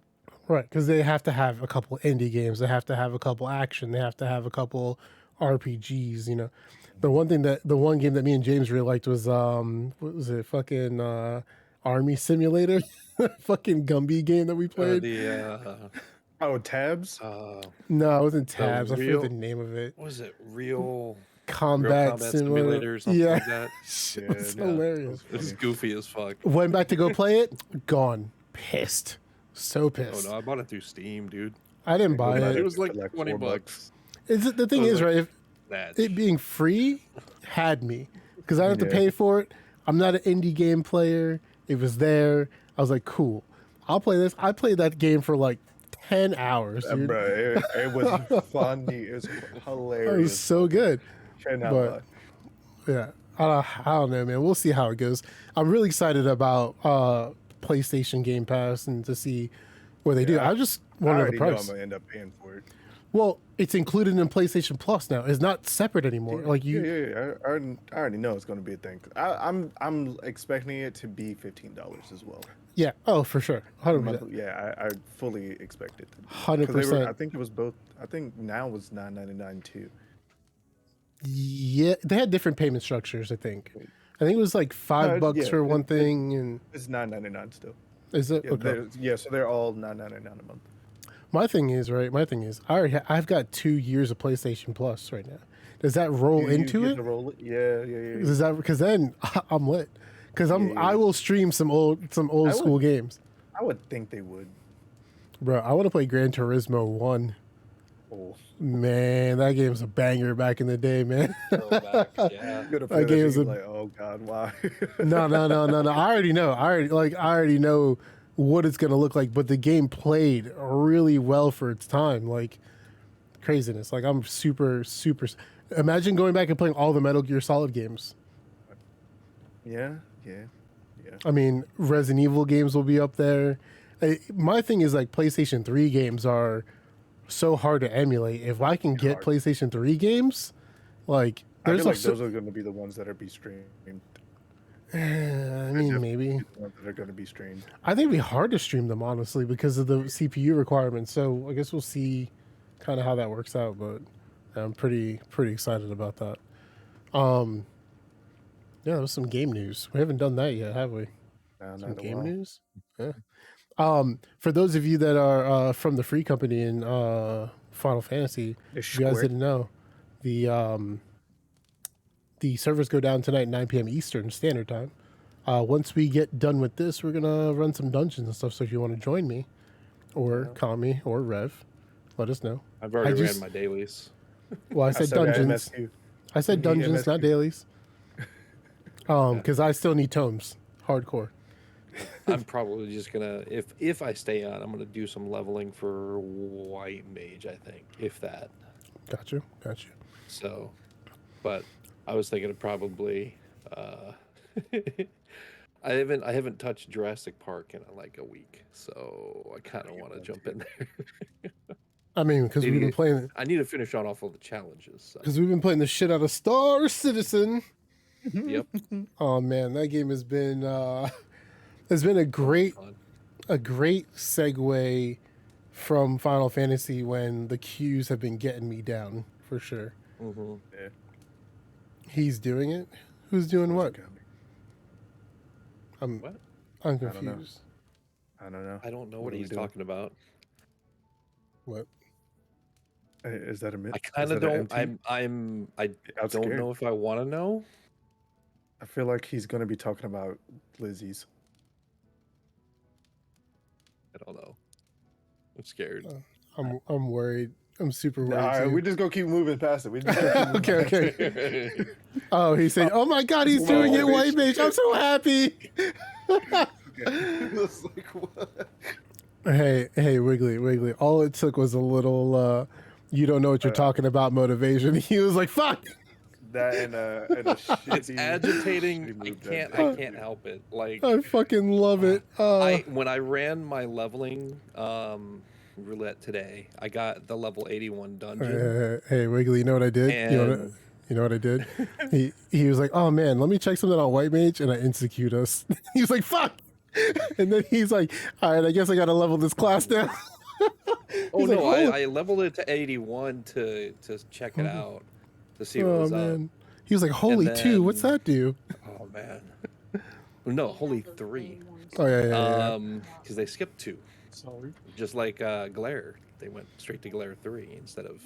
Right, because they have to have a couple indie games, they have to have a couple action, they have to have a couple RPGs. The one game that me and James really liked was what was it, fucking Army Simulator. Fucking Gumby game that we played. Tabs? No, it wasn't Tabs. I forget the name of it. What was it? Real Combat Simulator or something like that? It's hilarious. It's goofy as fuck. Went back to go play it. Gone. Pissed. So pissed. Oh no, I bought it through Steam, dude. I didn't buy it. It was like $20. The thing is, right? If it being free had me, because I don't have to pay for it. I'm not an indie game player. It was there. I was like, cool. I'll play this. I played that game for like 10 hours, dude. Bro, it was funny. It was hilarious. It was so good. But, yeah, I don't know, man. We'll see how it goes. I'm really excited about PlayStation Game Pass and to see what they do. I just wonder the price. I'm gonna end up paying for it. Well, it's included in PlayStation Plus now. It's not separate anymore. Like you, Yeah. I already know it's going to be a thing. I'm expecting it to be $15 as well. yeah. Oh, for sure, 100%. Yeah, I fully expect it to be. 100%. I think it was both. I think now it's $9.99 too. Yeah, they had different payment structures. I think it was like $5 for one thing, and it's $9.99 still. is it? Yeah, Okay. so they're all $9.99 a month. My thing is I've got 2 years of PlayStation Plus right now. Does that roll into You get it? to roll it? Yeah. Is that because then I'm lit? Because I will stream some old school games. I would think they would. Bro, I want to play Gran Turismo 1. Oh, Man, that game's a banger back in the day, man. Throwback, yeah. that game's like, oh god, why? No. I already know. I already know what it's gonna look like. But the game played really well for its time, like craziness. Like I'm super. Imagine going back and playing all the Metal Gear Solid games. Yeah. I mean, Resident Evil games will be up there. My thing is like PlayStation 3 games are so hard to emulate. If I can get PlayStation 3 games, like I feel like those are going to be the ones that are be streamed. I mean, maybe The ones that are going to be streamed. I think it'd be hard to stream them honestly because of the CPU requirements. So I guess we'll see kind of how that works out. But I'm pretty excited about that. Yeah, there was some game news. We haven't done that yet, have we? Some game news. Yeah. For those of you that are from the free company in Final Fantasy, if you guys didn't know, the servers go down tonight at 9 p.m. Eastern Standard Time. Once we get done with this, we're gonna run some dungeons and stuff. So if you want to join me, or Kami, or Rev, let us know. I've already ran my dailies. Well, I said dungeons. I said dungeons, not dailies. Because I still need tomes, hardcore. I'm probably just gonna, if I stay on, I'm gonna do some leveling for White Mage. I think, if that. Got you. So, but I was thinking of probably. I haven't touched Jurassic Park in like a week, so I kind of want to jump in there. I mean, because we've been playing. I need to finish on all the challenges. Because we've been playing the shit out of Star Citizen. Yep. Oh man, that game has been a great segue from Final Fantasy when the queues have been getting me down for sure. Mm-hmm. Yeah. He's doing it. Who's doing what? What? I'm confused. I don't know. I don't know what he's talking about. What? Is that a myth? I kind of don't. I don't know if I want to know. I feel like he's going to be talking about Lizzie's. I don't know. I'm scared. I'm worried. I'm super worried. All right, we just go keep moving past it. We just okay. Oh, he said, "Oh my God, he's doing it, White Mage! I'm so happy." It's like, what? Hey, Wiggly. All it took was a little. You don't know what you're talking about. Motivation. He was like, "Fuck." That and a shitty, It's agitating. I can't help it. Like I fucking love it. When I ran my leveling roulette today, I got the level 81 dungeon. Hey, Wiggly, you know what I did? And... You know what I did? he was like, "Oh man, let me check something on White Mage," and I insecute us. He was like, "Fuck," and then he's like, "All right, I guess I gotta level this class down." Oh no, I leveled it to 81 to check it out. To see what was up. He was like, "Holy then, 2, what's that do?" Oh man, no, holy 3. Oh yeah. Because they skipped 2. Sorry. Just like Glare, they went straight to Glare 3 instead of,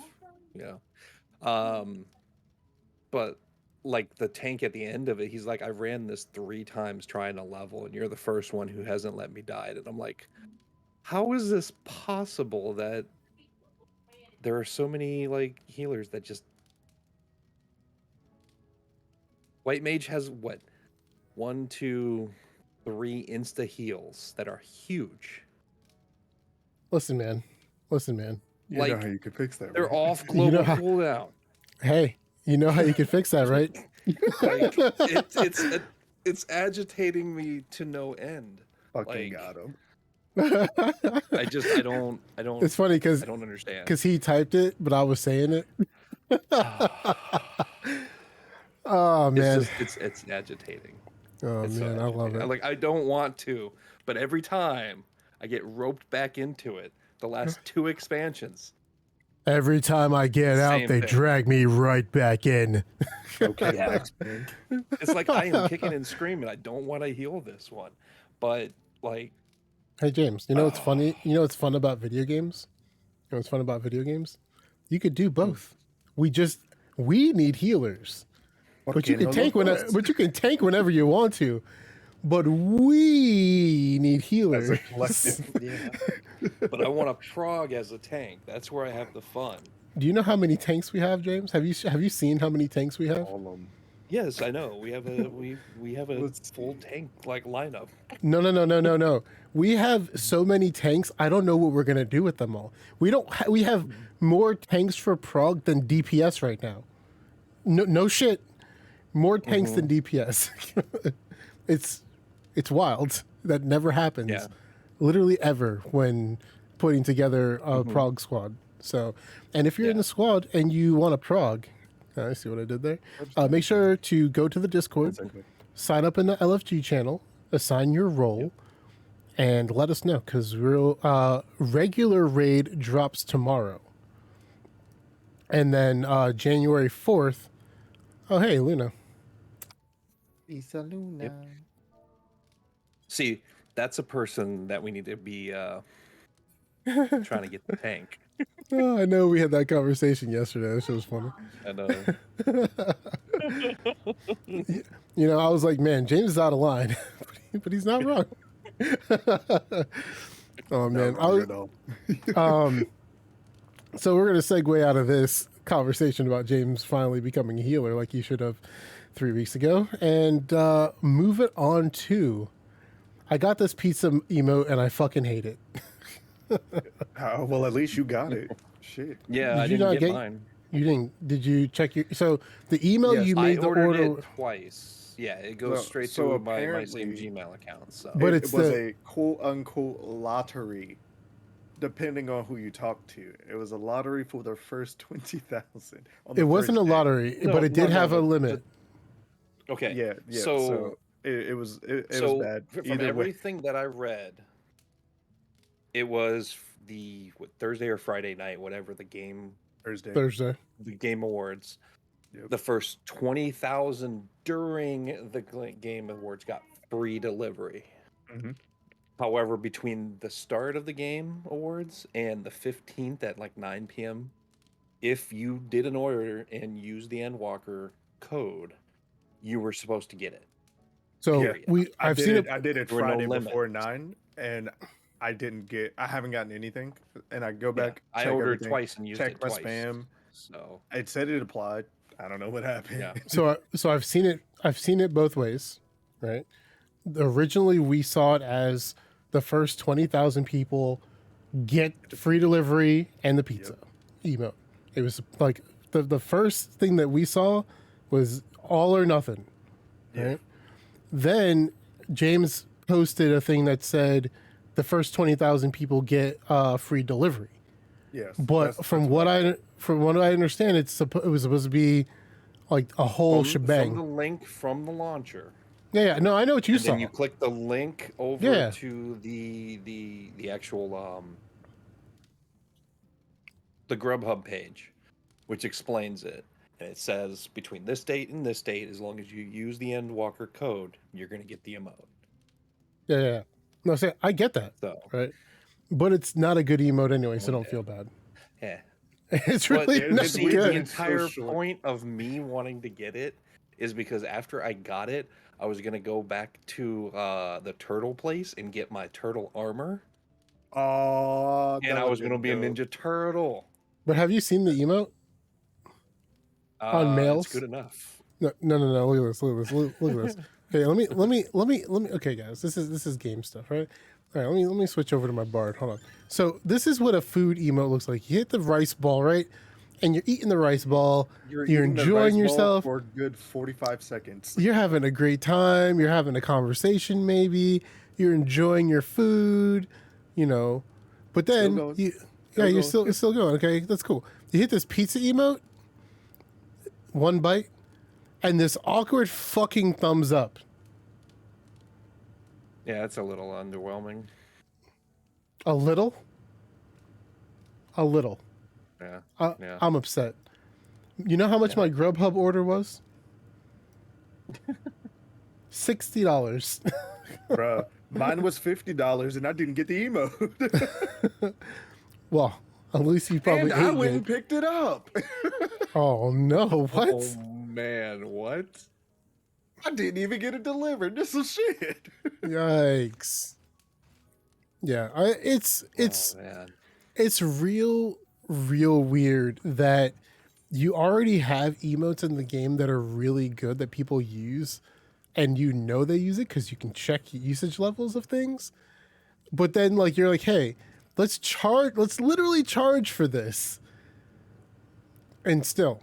But like the tank at the end of it, he's like, "I ran this 3 times trying to level, and you're the first one who hasn't let me die." And I'm like, how is this possible that there are so many like healers that just. White Mage has what? 1, 2, 3 insta heals that are huge. Listen, man. You know how you can fix that. They're off global cooldown. Hey, you know how you can fix that, right? Like, it's agitating me to no end. Fucking got him. I don't It's funny because I don't understand. he typed it, but I was saying it. Oh man, It's agitating. oh It's so man, I love agitating. it. Like I don't want to, but every time I get roped back into it, the last 2 expansions. Every time I get out, Same they thing. drag me right back in. Okay, Yeah. explain. It's like I am kicking and screaming. I don't want to heal this one, but like, Hey James, you know what's funny? You know what's fun about video games? You know what's fun about video games? You could do both. We need healers. But you can tank whenever you want to. But we need healers. As a collective. yeah. But I want to prog as a tank. That's where I have the fun. Do you know how many tanks we have, James? Have you seen how many tanks we have? All of them. Yes, I know. We have a we have a full tank like lineup. No. We have so many tanks. I don't know what we're gonna do with them all. We have more tanks for prog than DPS right now. No shit. More tanks than DPS. It's wild. That never happens. Yeah. Literally ever when putting together a prog squad. So, and if you're in the squad and you want a prog, I see what I did there. Make sure to go to the Discord, sign up in the LFG channel, assign your role, and let us know because regular raid drops tomorrow. And then January 4th. Oh, hey, Luna. Lisa Luna. Yep. See, that's a person that we need to be trying to get the tank. Oh, I know we had that conversation yesterday. That shit was funny. I know. You know, I was like, man, James is out of line, but he's not wrong. Oh man, so we're gonna segue out of this conversation about James finally becoming a healer, like he should have 3 weeks ago, and move it on to. I got this pizza emote and I fucking hate it. Well, at least you got it. Shit. Yeah, I Did you didn't not get mine. You didn't? Did you check your? So the email Yes, you I made the ordered order. it twice. Yeah, it goes Well, straight so to my same apparently- Gmail account. So, But it it's was the- a quote unquote lottery, depending on who you talk to. It was a lottery for the first 20,000. It wasn't a lottery, but it did have a limit. okay. Yeah. So it was so bad. from Either way. everything that I read, it was Thursday or Friday night, whatever the game Thursday. the game awards. Yep. The first 20,000 during the game awards got free delivery. Mhm. However, between the start of the game awards and the 15th at like 9 p.m., if you did an order and used the Endwalker code, you were supposed to get it. So Period. I I've seen it. did it There were no Friday limits. before 9, and I haven't gotten anything. And I go Yeah, back. I check ordered everything, twice and used check it my twice. spam. So It said it applied. I don't know what happened. Yeah. So I've seen it. I've seen it both ways, right? Originally, we saw it as the first 20,000 people get free delivery and the pizza emote. It was like the first thing that we saw was all or nothing, right? Then James posted a thing that said the first 20,000 people get free delivery. Yes. But from what I understand, it was supposed to be like a whole shebang. From the link from the launcher. Yeah, no, I know what you And saw. then you click the link over Yeah. to the actual the Grubhub page, which explains it. And it says between this date and this date, as long as you use the Endwalker code, you're going to get the emote. Yeah. No, say I get that, So, right? But it's not a good emote anyway, so don't feel bad. yeah. It's But really not the good. entire short. point of me wanting to get it is because after I got it, I was going to go back to the turtle place and get my turtle armor. Oh, And I was going to be a Ninja Turtle. But have you seen the emote? On males? It's good enough. No. Look at this. Look at this. Okay, let me. Okay, guys, this is game stuff, right? All right, let me switch over to my bard. Hold on. So this is what a food emote looks like. You hit the rice ball, right? And you're eating the rice ball. You're eating the enjoying rice ball yourself. for a good 45 seconds. You're having a great time. You're having a conversation, maybe. You're enjoying your food. you know. But Still then going. you, Still you're going. still going. Okay, that's cool. You hit this pizza emote, one bite, and this awkward fucking thumbs up. Yeah, it's a little underwhelming. A little. Yeah. Yeah. I'm upset. You know how much my Grubhub order was? $60. Bruh, mine was $50 and I didn't get the emote. Well, at least you probably and I ate went it. and picked it up. Oh no! What? Oh man, what? I didn't even get it delivered. This is shit. Yikes! Yeah, it's Oh, man. it's real weird that you already have emotes in the game that are really good that people use, and you know they use it because you can check usage levels of things. But then, like, you're like, hey, let's literally charge for this, and still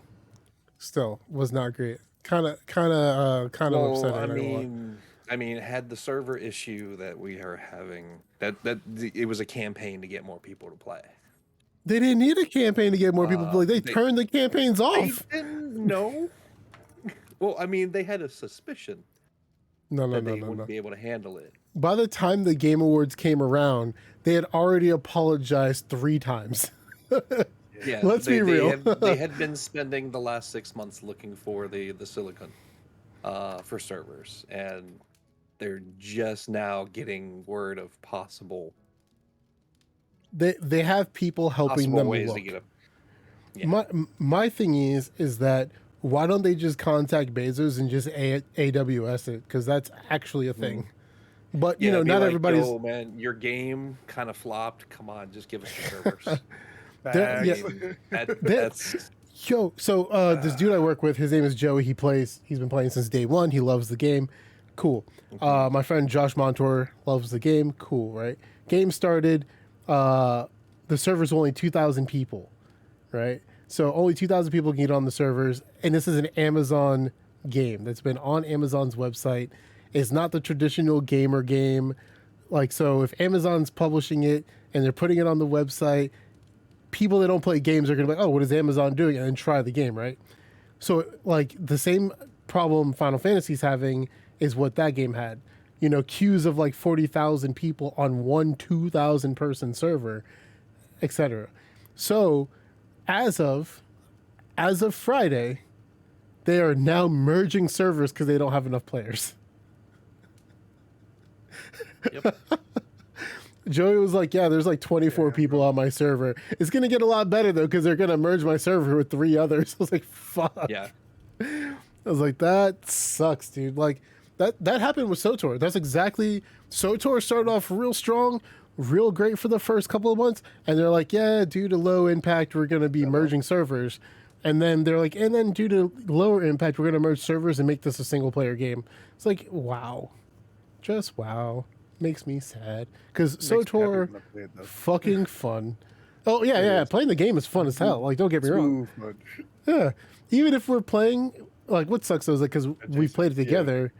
was not great. Kind of Well, upsetting. I mean, had the server issue that we are having, it was a campaign to get more people to play. They didn't need a campaign to get more people to play. They turned the campaigns off. They didn't know. Well, I mean, they had a suspicion No. wouldn't be able to handle it. By the time the Game Awards came around, they had already apologized 3 times. Yeah, Let's be real. They had been spending the last 6 months looking for the silicon for servers, and they're just now getting word of possible They have people helping them ways look. to get them. My thing is that why don't they just contact Bezos and just AWS it? Because that's actually a thing. But you know, be not like, everybody's. "Yo, man, your game kind of flopped. Come on, just give us the servers." That's So this dude I work with, his name is Joey. He's been playing since day one. He loves the game. Cool. My friend Josh Montour loves the game. Cool, right? Game started. The server's only 2,000 people, right? So only 2,000 people can get on the servers, and this is an Amazon game that's been on Amazon's website. It's not the traditional gamer game. Like, so if Amazon's publishing it and they're putting it on the website, people that don't play games are going to be like, oh, what is Amazon doing? And then try the game, right? So, like, the same problem Final Fantasy's having is what that game had. You know, queues of like 40,000 people on one 2,000 person server, etc. So, as of Friday, they are now merging servers because they don't have enough players. Yep. Joey was like, yeah, there's like 24 people on my server. It's going to get a lot better, though, because they're going to merge my server with 3 others. I was like, fuck. Yeah. I was like, that sucks, dude. Like, that happened with SOTOR. That's exactly... SOTOR started off real strong, real great for the first couple of months, and they're like, yeah, due to low impact, we're going to be merging servers. And then they're like, and then due to lower impact, we're going to merge servers and make this a single-player game. It's like, wow. Just wow. Makes me sad. Because SOTOR, fucking fun. Oh, yeah. Playing the game is fun as hell. Like, don't get me wrong. Yeah. Even if we're playing... Like, what sucks, though, is like, because we played it together,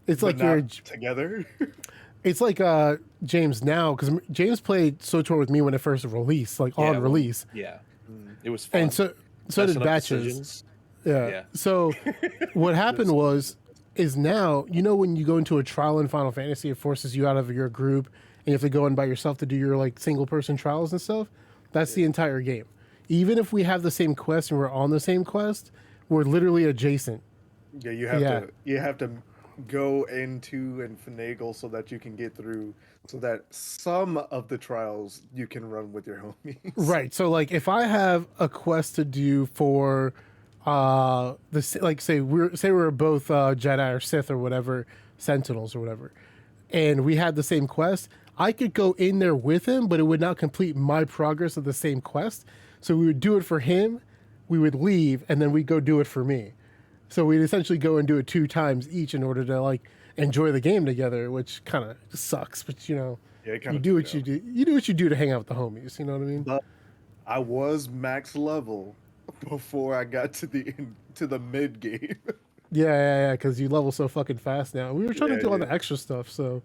it's But like you're... together? It's like James now, because James played SOTOR with me when it first released, like on release. Yeah. It was fun. And so did Batches. Yeah. So what happened is now, you know, when you go into a trial in Final Fantasy, it forces you out of your group and you have to go in by yourself to do your like single person trials and stuff. That's the entire game. Even if we have the same quest and we're on the same quest, we're literally adjacent. Yeah, you have to go into and finagle so that you can get through, so that some of the trials you can run with your homies. Right. So like if I have a quest to do for say we're both Jedi or Sith or whatever, Sentinels or whatever, and we had the same quest, I could go in there with him, but it would not complete my progress of the same quest. So we would do it for him, we would leave, and then we'd go do it for me. So we'd essentially go and do it 2 times each in order to like enjoy the game together, which kind of sucks, but you know, you do what you do. You do what you do to hang out with the homies. You know what I mean? But I was max level before I got to the mid game. Yeah, because you level so fucking fast now. We were trying to do all the extra stuff, so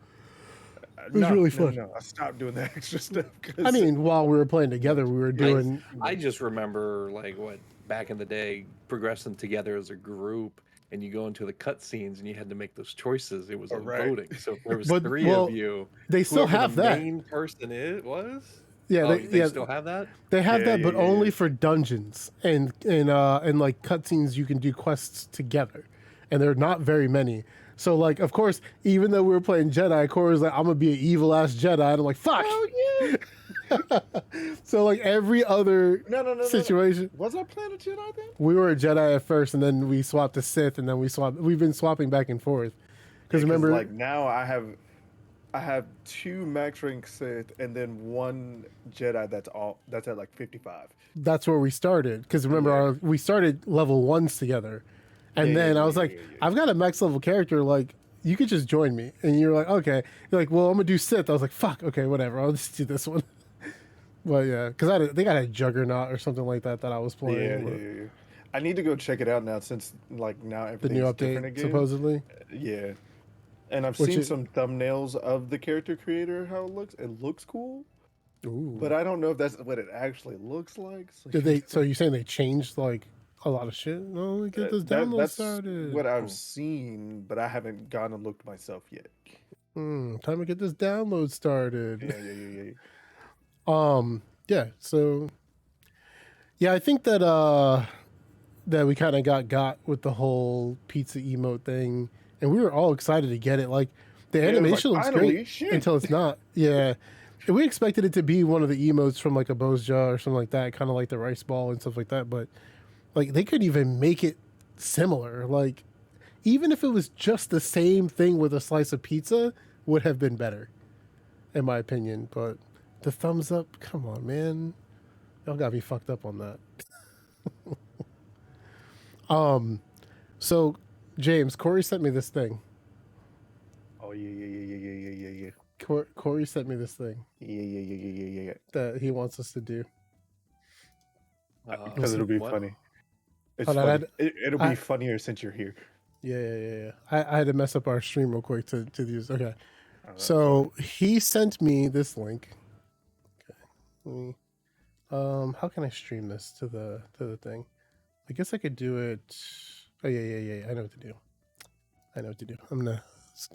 It was really fun. No, I stopped doing the extra stuff. I mean, while we were playing together, we were doing. I just remember like what back in the day, progressing together as a group, and you go into the cutscenes and you had to make those choices. It was like right. voting. So if there was But- three well, of you, They still whoever have the that. main person was. Yeah, Oh, they, they yeah, still have that. they have Yeah, that, but yeah, only yeah. for dungeons and like cutscenes. You can do quests together, and there are not very many. So like, of course, even though we were playing Jedi, Corey was like, "I'm gonna be an evil ass Jedi," and I'm like, "Fuck." Oh yeah. So like every other No. situation, Was I playing a Jedi then? we were a Jedi at first, and then we swapped to Sith, and then we've been swapping back and forth. Because remember, like now I have 2 max rank Sith and then 1 Jedi that's at like 55. that's where we started. Because remember, we started level 1s together, and Yeah, then yeah, I was yeah, like, yeah, yeah. I've got a max level character. Like, you could just join me, and you're like, okay. You're like, well, I'm gonna do Sith. I was like, fuck, okay, whatever. I'll just do this one. But yeah, because I think I had a Juggernaut or something like that I was playing. Yeah. I need to go check it out now since like now The everything's new different update, again. supposedly. Yeah. And I've Which seen is- some thumbnails of the character creator, how it looks. It looks cool, Ooh. but I don't know if that's what it actually looks like. So Did they? So you're saying they changed like a lot of shit? No, let me get this download that's started. what I've seen, but I haven't gone and looked myself yet. Time to get this download started. Yeah. Yeah, so yeah, I think that that we kind of got with the whole pizza emote thing, and we were all excited to get it. Like the animation looks finally, great shit. until it's not. Yeah. And we expected it to be one of the emotes from like a Bozja or something like that, kind of like the rice ball and stuff like that, but like they couldn't even make it similar. Like even if it was just the same thing with a slice of pizza, would have been better, in my opinion. But the thumbs up, come on, man. Y'all got me fucked up on that. So James, Corey sent me this thing. Oh yeah. Corey sent me this thing Yeah. that he wants us to do. Because it'll be What? funny. It's Hold on, funny. It'll be I- funnier since you're here. Yeah. I had to mess up our stream real quick to use. Okay. So he sent me this link. Okay. Let me, how can I stream this to the thing? I guess I could do it. Oh yeah. I know what to do.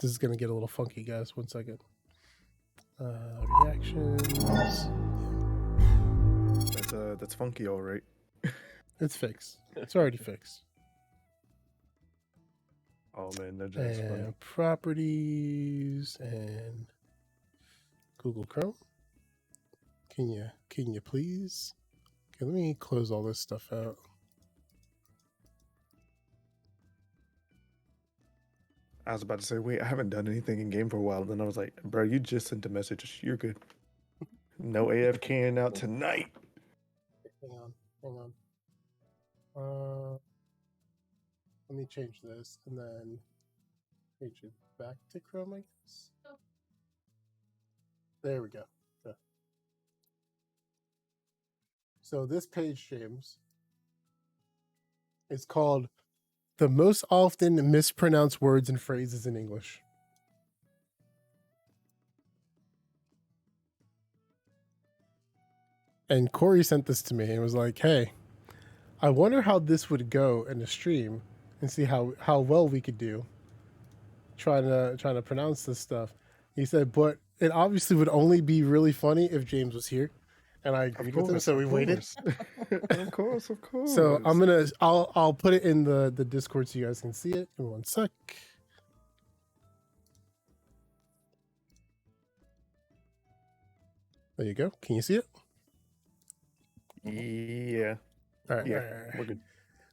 This is gonna get a little funky, guys. 1 second. Reactions. That's funky, all right. It's fixed. It's already fixed. Oh man, that's funny. And properties and Google Chrome. Can you please? Okay, let me close all this stuff out. I was about to say, wait, I haven't done anything in game for a while. Then I was like, bro, you just sent a message. You're good. No AFKing out tonight. Hang on. Let me change this and then change it back to Chrome, I guess. There we go. Okay. So this page, James, is called The Most Often Mispronounced Words and Phrases in English. And Corey sent this to me and was like, hey, I wonder how this would go in a stream and see how well we could do trying to pronounce this stuff. He said, but it obviously would only be really funny if James was here. And I agreed with him, so we waited. Of course. So I'll put it in the Discord so you guys can see it. In 1 sec. There you go. Can you see it? Yeah. All right. Yeah. All right. We're good.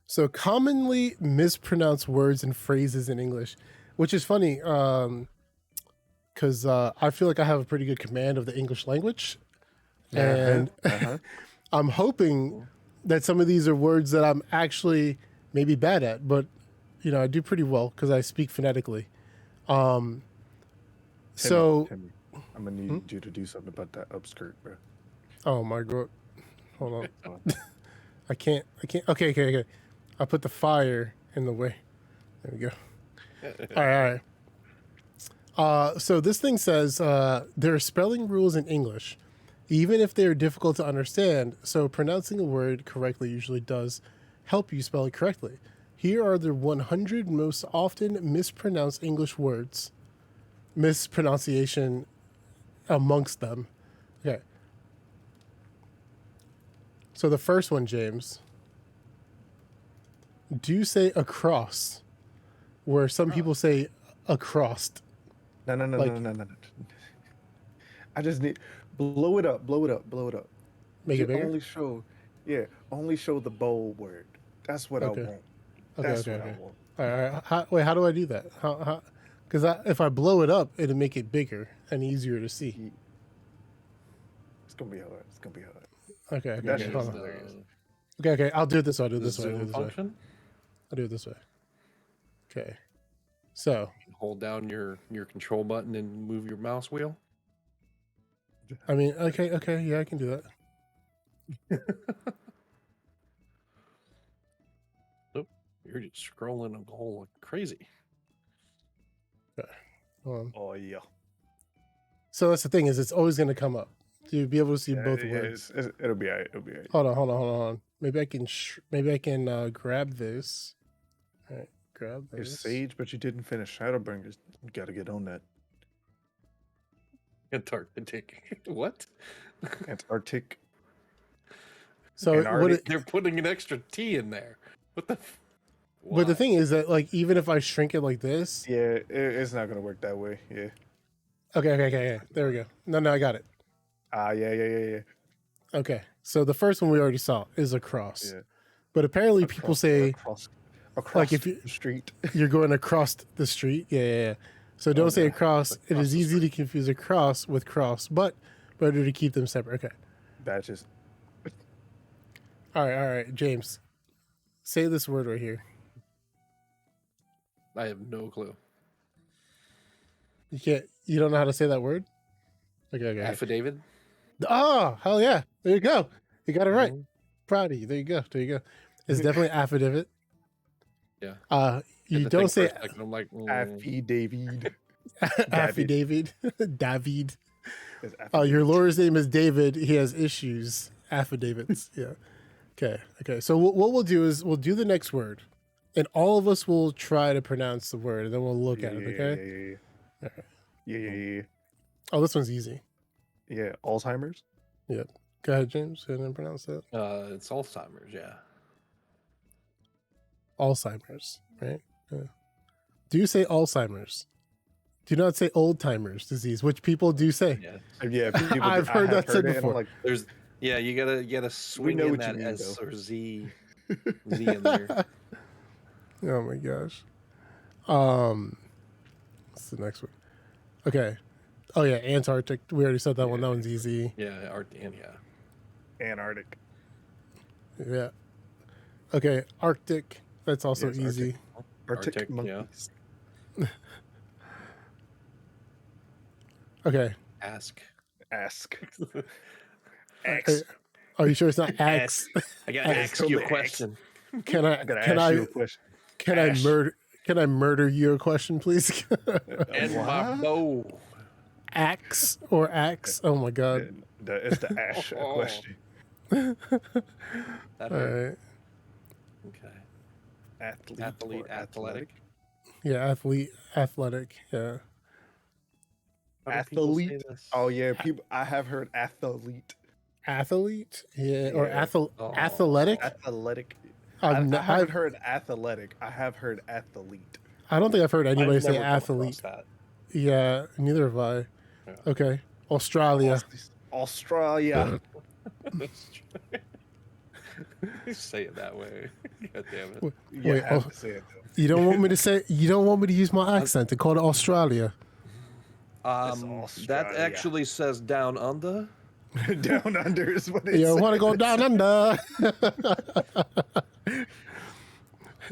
So commonly mispronounced words and phrases in English, which is funny because I feel like I have a pretty good command of the English language. And I'm hoping that some of these are words that I'm actually maybe bad at, but I do pretty well because I speak phonetically. So Timmy, I'm gonna need you to do something about that upskirt, bro. oh my god, hold on. I can't. Okay. I'll put the fire in the way. There we go. All right. So this thing says there are spelling rules in English, even if they are difficult to understand. So pronouncing a word correctly usually does help you spell it correctly. Here are the 100 most often mispronounced English words. Mispronunciation amongst them. Okay. So the first one, James. Do you say across, where some people say across? No. I just need blow it up. Make it bigger? Only show, only show the bold word. That's what Okay. I want. Okay, That's okay, what okay. I want. All right. Wait, how do I do that? How? Because if I blow it up, it'll make it bigger and easier to see. It's gonna be hard. It's gonna be hard. Okay. That Okay. shit Hold is on. hilarious. Okay. I'll do it this way. I'll do it The this way. I'll do zoom it this way. function. I'll do it this way. Okay. So, Hold down your control button and move your mouse wheel. I mean, okay. Yeah, I can do that. Nope. You're just scrolling a whole like crazy. Oh yeah. So that's the thing is it's always going to come up. You'll be able to see both words. It'll be alright. It'll be alright. Hold on. Maybe I can grab this. All right, grab You're this. Sage, but you didn't finish Shadowbringers. You gotta get on that. Antarctic. What? Antarctic. So Antarctic. They're putting an extra T in there. What the? But the Why? thing is that like even if I shrink it like this, Yeah, it's not gonna work that way. Yeah. okay. There we go. No, I got it. Yeah. Okay, so the first one we already saw is across, Yeah. but apparently people say across like if the street. you're going across the street. Yeah. So don't say yeah. across. It Across is the easy to confuse across with cross, but better to keep them separate. Okay. That's just All right, James. Say this word right here. I have no clue. You don't know how to say that word? Okay. Affidavit. Oh, hell yeah. There you go. You got it right. Mhm. Proud of you. There you go. It's definitely affidavit. Yeah. You Had to don't think say for a second, I'm like, Affidavit. affidavit. David. It's Oh, your affidavit. lawyer's name is David. He has issues. Affidavits. Yeah. Okay. So what we'll do is we'll do the next word, and all of us will try to pronounce the word, and then we'll look at it. Okay. Yeah. Oh, this one's easy. Yeah. Alzheimer's. Go ahead, James. Go ahead and pronounce that. it's Alzheimer's. Yeah. Alzheimer's, right? Yeah. Do you say Alzheimer's? Do not say old timers disease, which people do say. Yeah. Yeah. People, I've I heard have that said it, and I'm before. like, There's. Yeah. You gotta swing know in what you that mean, S though. or Z. Z in there. Oh my gosh. What's the next one? Okay. Oh yeah, Antarctic. We already said that one. That one's easy. Yeah. And yeah. Antarctic. Yeah. Okay, Arctic. That's also Yes, easy. Arctic Arctic, yeah. monkeys. Okay. Ask. X. Are you sure it's not X? I gotta Ask. ask you a Ask. question. Can I? I gotta Can ask you I? a question. Can I Ash. murder? Can I murder you a question, please? And my bow. Axe or axe? Oh my god. It's the Ash Oh. question. That All hurt. right. Okay. Athlete or Athletic. Yeah, athletic. Yeah. How do people say Athlete. this? Oh yeah, people. I have heard athlete. Athlete. Yeah. Or Yeah. Oh. athletic. Athletic. I've I n- haven't I've- heard athletic. I have heard athlete. I don't think I've heard anybody I've say never come across athlete. that. Yeah, neither have I. Yeah. Okay. Australia. Australia. Say it that way. God damn it. You Wait, have oh. to say it though. You don't want me to say. You don't want me to use my accent to call it Australia. That Australia. actually says down under. Down under is what it You says. want to go down under?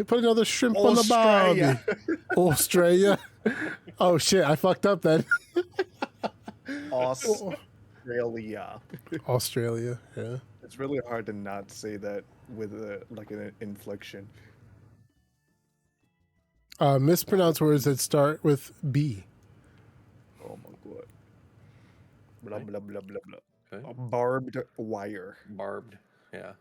Put another shrimp on the Australia. barbie. Australia. Oh shit! I fucked up then. Australia. Australia. Yeah. It's really hard to not say that with like an inflection. Mispronounced words that start with B. Blah Right. blah blah blah blah. Okay. A barbed wire. Barbed. Yeah.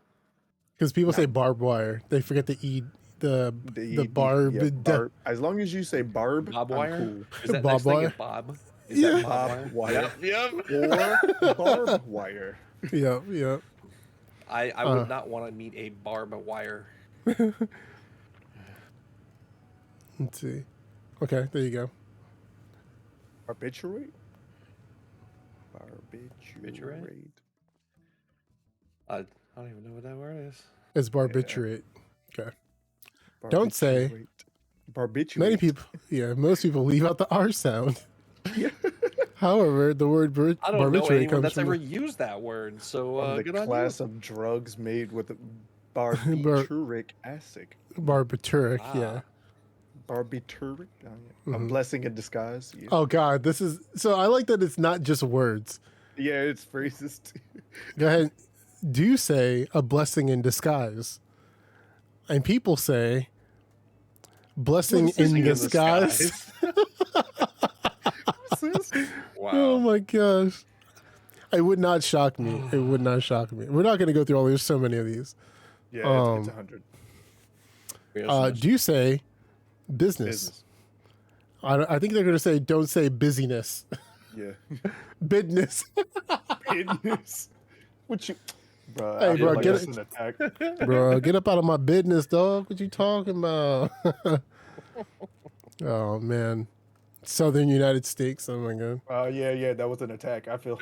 Because people say Not- barbed wire, they forget to eat the The barb. yeah, barb. As long as you say barb, Bob I'm wire? cool. Is that Bob next thing wire? is Bob? Is Yeah. that Bob Bob wire? wire. Yep. Or barb wire. Yeah, yeah. I would not want to meet a barb wire. Let's see. Okay, there you go. Barbiturate? Barbiturate? I don't even know what that word is. It's barbiturate. Okay. Don't say- Barbiturate. Many people, most people leave out the R sound. Yeah. However, the word I don't know barbiturate anyone comes that's from ever used that word. So From the good on class you. of drugs made with barbituric acid. barbituric. Ah. Yeah. Barbituric? Oh, yeah. A Mhm. blessing in disguise. Yeah. Oh God, this is so. I like that it's not just words. Yeah, it's phrases. Go ahead. Do you say a blessing in disguise? And people say blessing Blessing in in disguise. Wow. Oh my gosh. It would not shock me. It would not shock me. We're not going to go through all. There's so many of these. Yeah, it's 100. Do you say business? Business. I think they're going to say don't say busyness. Yeah. Business. Business. What you... Bro, Hey, I feel bro, like get that's it- an attack. Bro, get up out of my business, dog. What you talking about? Oh man. Southern United States. Oh my god. Yeah, that was an attack. I feel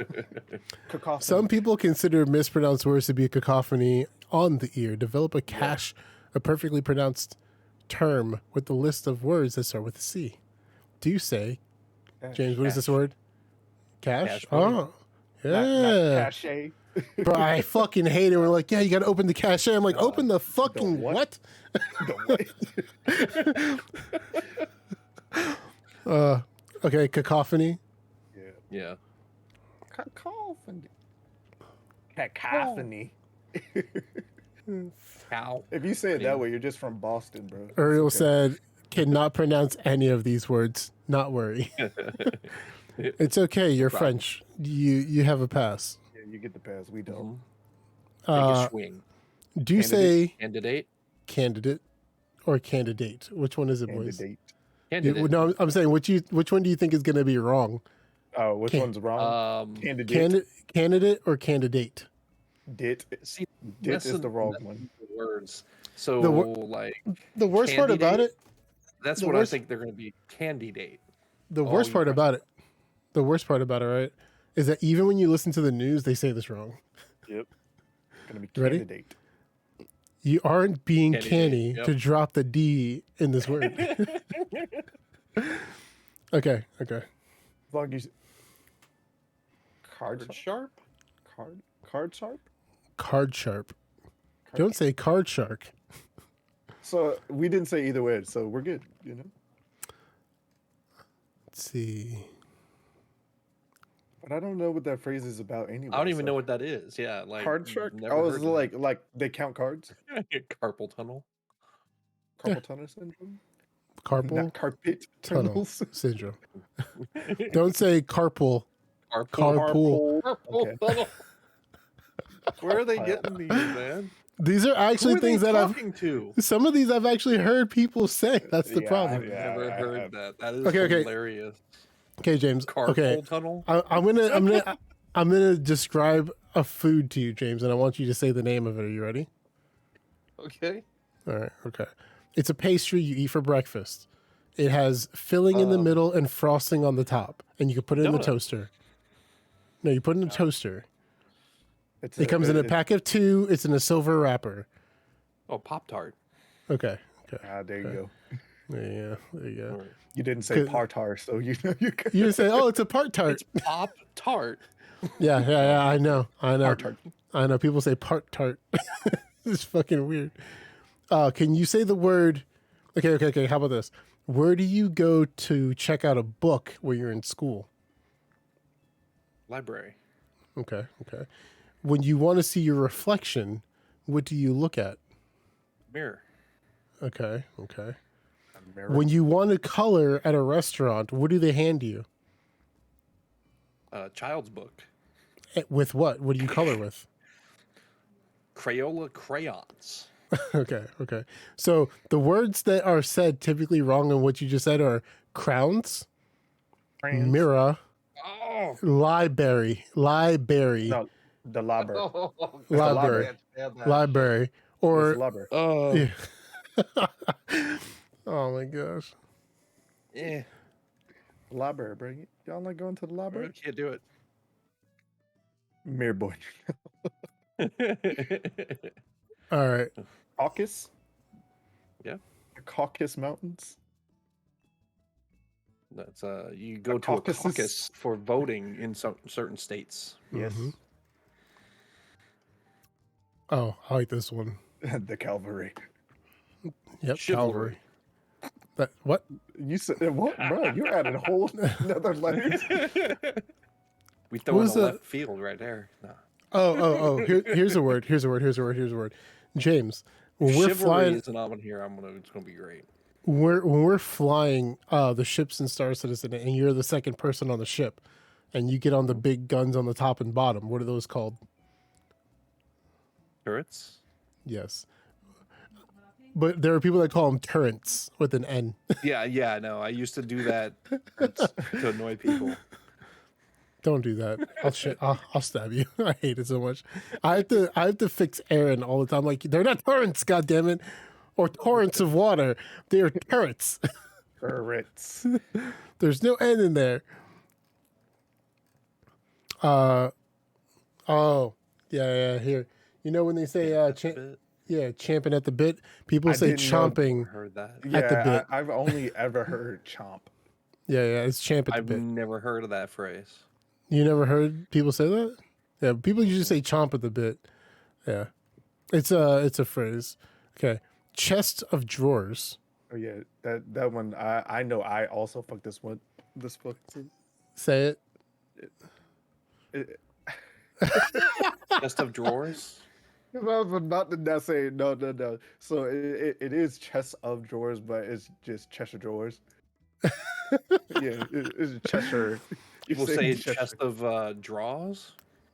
cacophony. Some people consider mispronounced words to be a cacophony on the ear. Develop a cache, a perfectly pronounced term with a list of words that start with a C. Do you say, James, what is this word? Cache? Cache money. Oh, not yeah. cachet. Bro, I fucking hate it. We're like, yeah, you got to open the cache. I'm like, open the fucking what? what? Okay, cacophony. Yeah. Yeah. Cacophony. Cacophony. Cow. If you say it that way, you're just from Boston, bro. Uriel It's okay. said, cannot pronounce any of these words. Not worry. It's okay. You're Right. French. You have a pass. Yeah, you get the pass. We don't. Take Uh, a swing. do you say Candidate. candidate or candidate? Which one is it, boys? Candidate. Candidate. No, I'm saying which one do you think is going to be wrong? Oh, which Can- one's wrong? Candidate. Candidate or candidate? Dit. See, Dit that's is the wrong one. words. So The like The worst part about Candidate? it, that's The what worst- I think they're going to be. Candidate. the Oh, worst you part press- about it, the worst part about it, right, is that even when you listen to the news, they say this wrong. Yep. Gonna be Ready? candidate. You aren't being Candidate, canny yep. to drop the D in this word. Okay. As long as you... Card sharp. Card sharp? Card sharp. Don't say card shark. So we didn't say either way, so we're good, you know? Let's see. But I don't know what that phrase is about anyway. I don't even so- know what that is. Yeah, like Card shark? never I was heard of like they count cards? it. Carpal tunnel. Carpal tunnel syndrome? Carpal Not carpet tunnel tunnels. syndrome. Don't say carpool. Carpool. Carpool. Okay. tunnel. Where are they getting these, man? These are Who actually are they things that I've. talking to? Some of these I've actually heard people say. That's the Yeah, problem. I've Yeah, never I heard have. that. That is Okay. hilarious. Okay, James. Carpal Okay, tunnel. I'm gonna describe a food to you, James, and I want you to say the name of it. Are you ready? Okay. All right. Okay. It's a pastry you eat for breakfast. It has filling in the middle and frosting on the top, and you can put it in the Donut. toaster. No, you put it in a toaster. It's It comes in a pack of 2. It's in a silver wrapper. Oh, Pop Tart. Okay. there you go. There you go. You didn't say Good. partar, so you know you could. You say, "Oh, it's a part tart." It's Pop Tart. Yeah. I know. Part-tart. I know. People say part tart. It's fucking weird. Can you say the word? Okay. How about this? Where do you go to check out a book where you're in school? Library. Okay. When you want to see your reflection, what do you look at? Mirror. Okay. American. When you want to color at a restaurant, what do they hand you? child's book. With what? What do you color with? Crayola crayons. Okay. So the words that are said typically wrong in what you just said are crowns, Crayons. mirror, Oh, library, No, the lobber. library, library, It's or lobber. yeah. Oh my gosh. yeah. Lobber, bro. Y'all like going to the I lobber? can't do it. Mirror boy. All right. Caucasus? Yeah. The Caucasus Mountains? That's you go to a caucus? caucus for voting in some certain states. Yes. Mhm. Oh, I like this one. The cavalry. Yep, Chivalry. cavalry. That what? You said what, bro? You added a whole another letter. We What throw in was the the- left field right there. No. Oh. Here's a word. James, when we're Chivalry flying, isn't on here. It's gonna be great. when we're flying the ships in Star Citizen, and you're the second person on the ship, and you get on the big guns on the top and bottom. What are those called? Turrets. Yes. But there are people that call them turrets with an N. Yeah. No, I used to do that to annoy people. Don't do that. I'll stab you. I hate it so much. I have to fix Aaron all the time. Like, they're not torrents, goddammit, or torrents of water. They are turrets. Turrets. There's no N in there. Oh, yeah. Here, you know when they say champing at the bit. People I say didn't know- chomping. Heard that. At the bit. I've only ever heard chomp. Yeah. It's champ at the I've bit. never heard of that phrase. You never heard people say that? Yeah, people usually say chomp at the bit. Yeah. It's a phrase. Okay. Chest of drawers. Oh yeah, that one. I know. I also fucked this one. This fuck. Say it. Chest of drawers. I'm not say no. So it is chest of drawers, but it's just Cheshire drawers. Yeah, it's Cheshire. You People say chest of draws.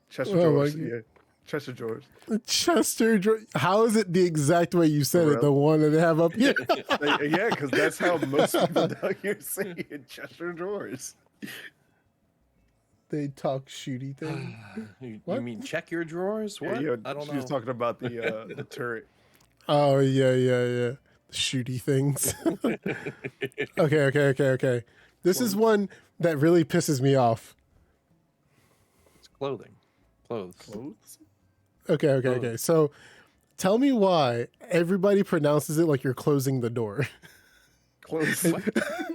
Cheshire Oh, drawers. my God. Yeah, Cheshire drawers. Chester. How is it the exact way you said it? The one that they have up here. Yeah, because that's how most people down here say it. Cheshire drawers. They talk shooty thing. You What? mean check your drawers? What? Yeah, I don't she was know. talking about the turret. Oh yeah. The shooty things. Okay. This is one that really pisses me off. It's clothing. Clothes. Clothes. Okay. So tell me why everybody pronounces it like you're closing the door. Clothes.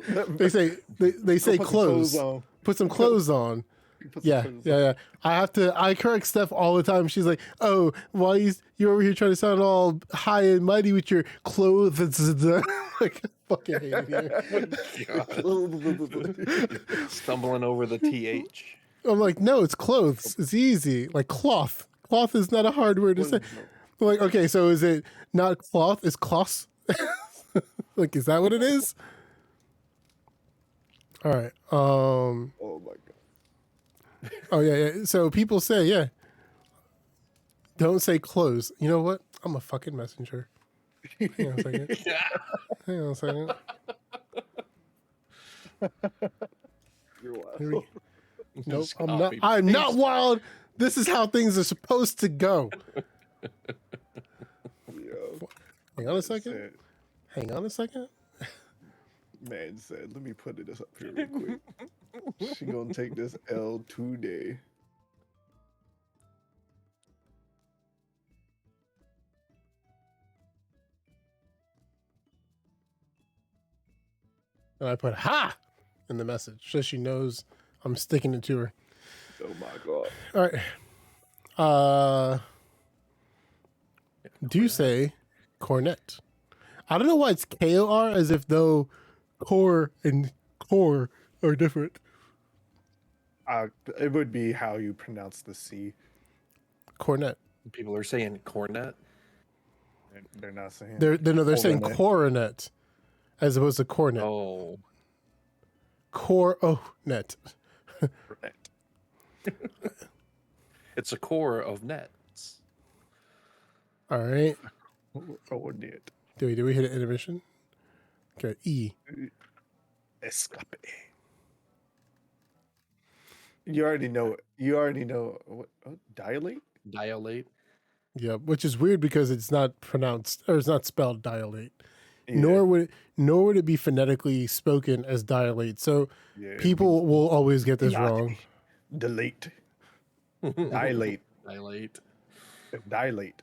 They say Put the close. on. Put some clothes on. Put some Yeah. clothes on. I correct Steph all the time. She's like, "Oh, why you're over here trying to sound all high and mighty with your clothes?" Like, I fucking hate it here. Stumbling over the th. I'm like, no, it's clothes. It's easy. Like cloth. Cloth is not a hard word to say. I'm like, okay, so is it not cloth? It's cloth? Like, is that what it is? All right. Oh my god. Oh yeah. So people say, yeah, don't say clothes. You know what? I'm a fucking messenger. Hang on a second. Hang on a second. You're wild. Here we- Nope, Just I'm not. copy I'm not paste. wild. This is how things are supposed to go. Yo, Hang on a second. said- Hang on a second. Man said, let me put this up here real quick. She gonna take this L today. And I put "ha" in the message so she knows I'm sticking it to her. Oh my god. All right. Do say cornet. I don't know why it's KOR, as if though core and core are different. It would be how you pronounce the C. Cornet. People are saying cornet. They're not saying. They're saying Coronet. coronet as opposed to cornet. Oh, Coronet. Correct. It's a core of nets. All right. Oh, net. Did we hit an intermission? Okay. E. Escape. You already know it. You already know what dilate? Dilate. Yeah, which is weird because it's not pronounced or it's not spelled dilate. Yeah, Nor would it be phonetically spoken as dilate. So yeah, people will always get this Dilate. wrong. Delete. Dilate. Dilate. Dilate.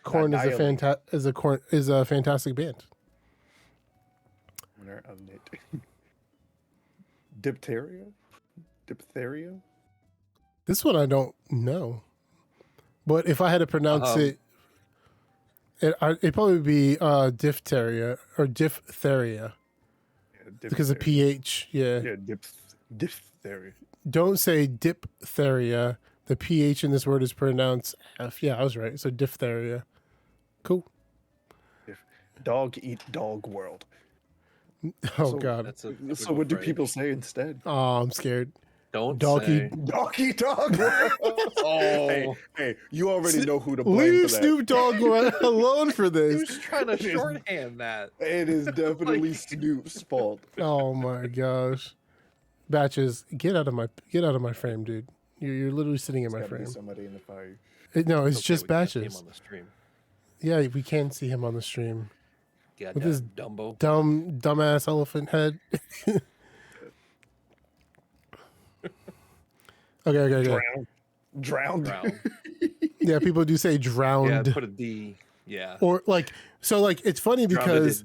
Korn is dilate. is a fantastic band. Winner of it. Diphtheria? Diphtheria? This one I don't know. But if I had to pronounce it, it'd probably be diphtheria or diphtheria Yeah, because of diphtheria. pH. Yeah. Yeah, diphtheria. Don't say diphtheria. The pH in this word is pronounced F. Yeah, I was right. So diphtheria. Cool. Dog eat dog world. Oh So- God. That's a So what do people say instead? Oh, I'm scared. Don't Dog say. Dog eat dog world. Oh, Hey, you already know who to blame Leave for that. Snoop Dogg alone for this. who's trying to shorthand that? It is definitely Snoop's fault. Oh my gosh. Batches, get out of my frame, dude. You're literally sitting in There's my gotta be frame. somebody in the fire. No, it's Okay, just we can't see him Batches. on the stream. Yeah, we can see him on the stream. God, With his Dumbo. Dumbass elephant head. Okay. Drowned. Drown. Yeah, people do say Yeah, drowned. put a D. Yeah. Or like, so like, it's funny because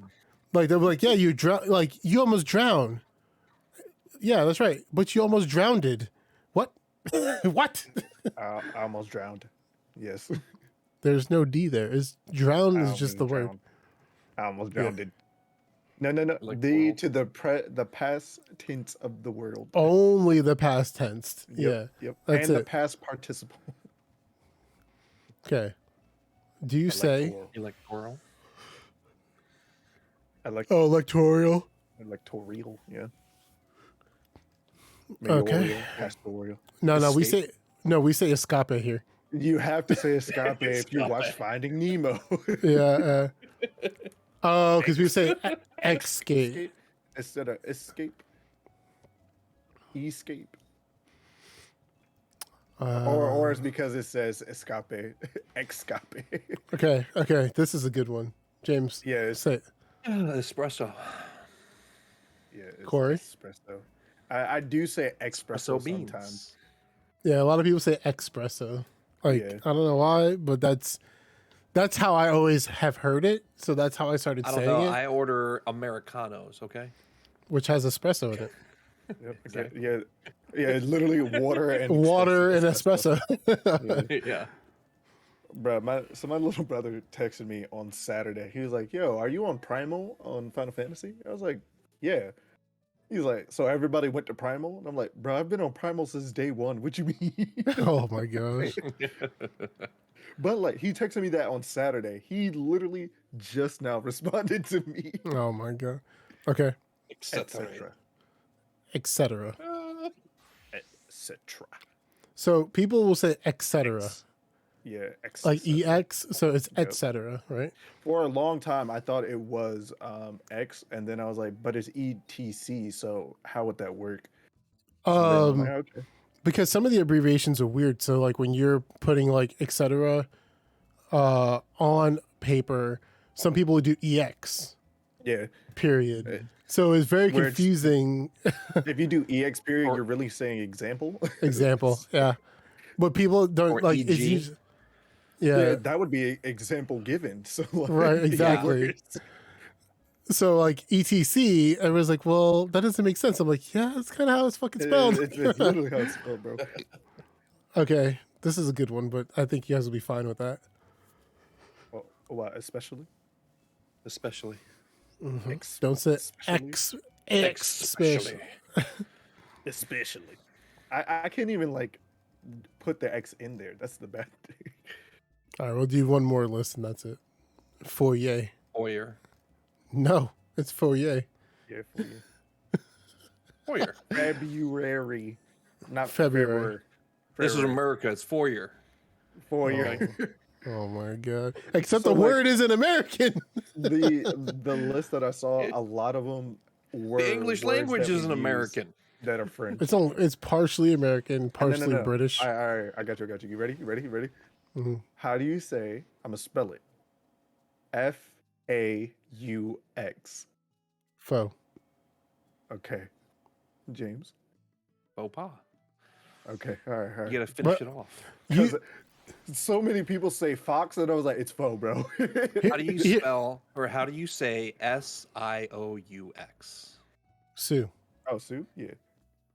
like, they'll be like, yeah, you you almost drowned. Yeah, that's right. But you almost drowned. What? What? I almost drowned. Yes. There's no D there. Is drown I is just the almost word. drowned. I almost Yeah. drowned. No. Like the world. to the past tense of the world. Only the past tense. Yep, Yeah. Yep. that's and the it. past participle. Okay. Do you say Electoral. electoral? Electorial, yeah. Okay. Mayoral, pastoral. No, we Escape. say escape here. You have to say escape if you watch Finding Nemo. Yeah. Oh, because we say escape. Instead of escape. Escape. Or it's because it says escape. Escape. Okay. This is a good one. James, Yeah, it's, say it. Espresso. yeah, it's Corey? espresso. I do say espresso Espresso beans. sometimes. Yeah, a lot of people say espresso. Like, Yeah. I don't know why, but that's how I always have heard it. So that's how I started I don't saying know. it, I order Americanos, okay? which has espresso in it. Yep. Exactly. Yeah. Yeah, it's literally water and Water and espresso. Yeah. Bro, my little brother texted me on Saturday. He was like, "Yo, are you on Primal on Final Fantasy?" I was like, "Yeah." He's like, "So everybody went to Primal?" And I'm like, "Bro, I've been on Primal since day one. What you mean?" Oh my gosh. But like, he texted me that on Saturday. He literally just now responded to me. Oh my god. Okay. Etc. Etc. Etc. So people will say etc. Yeah, Like ex, so it's Yep. etc. Right? For a long time, I thought it was X, and then I was like, "But it's ETC, so how would that work?" So then I'm like, okay. Because some of the abbreviations are weird. So like when you're putting like etc. On paper, some people would do ex. Yeah. Period. So it's very Where it's- confusing. If you do EX period, Or- you're really saying example. Example, yeah. But people don't Or like. It's EG. usually, Yeah, yeah, that would be example given. So like, right, yeah, exactly. So like etc. I was like, well, that doesn't make sense. I'm like, yeah, that's kind of how it's fucking spelled. It's literally how it's spelled, bro. Okay, this is a good one, but I think you guys will be fine with that. Oh, what, especially? Especially. Ex- Don't say especially? X special. Especially. I can't even like put the X in there. That's the bad thing. All right, we'll do one more list and that's it. Foyer. Hoyer. No, it's foyer. Yeah, for you. Hoyer. February. Not February. February. This is right. America. It's 4 year. 4 year. Oh my god! Except So, the like, word isn't American. the list that I saw, a lot of them were The English words language that we isn't use American. that are French. It's partially American, No, partially no, no. British. I got you. You ready? Mhm. How do you say? I'm gonna spell it. FAUX. Foe. Okay. James. Faux pas. Okay. All right. You gotta finish But- it off. Because so many people say Fox, and I was like, it's faux, bro. How do you Here- spell or how do you say SIOUX? Sue. Oh, Sue? Yeah.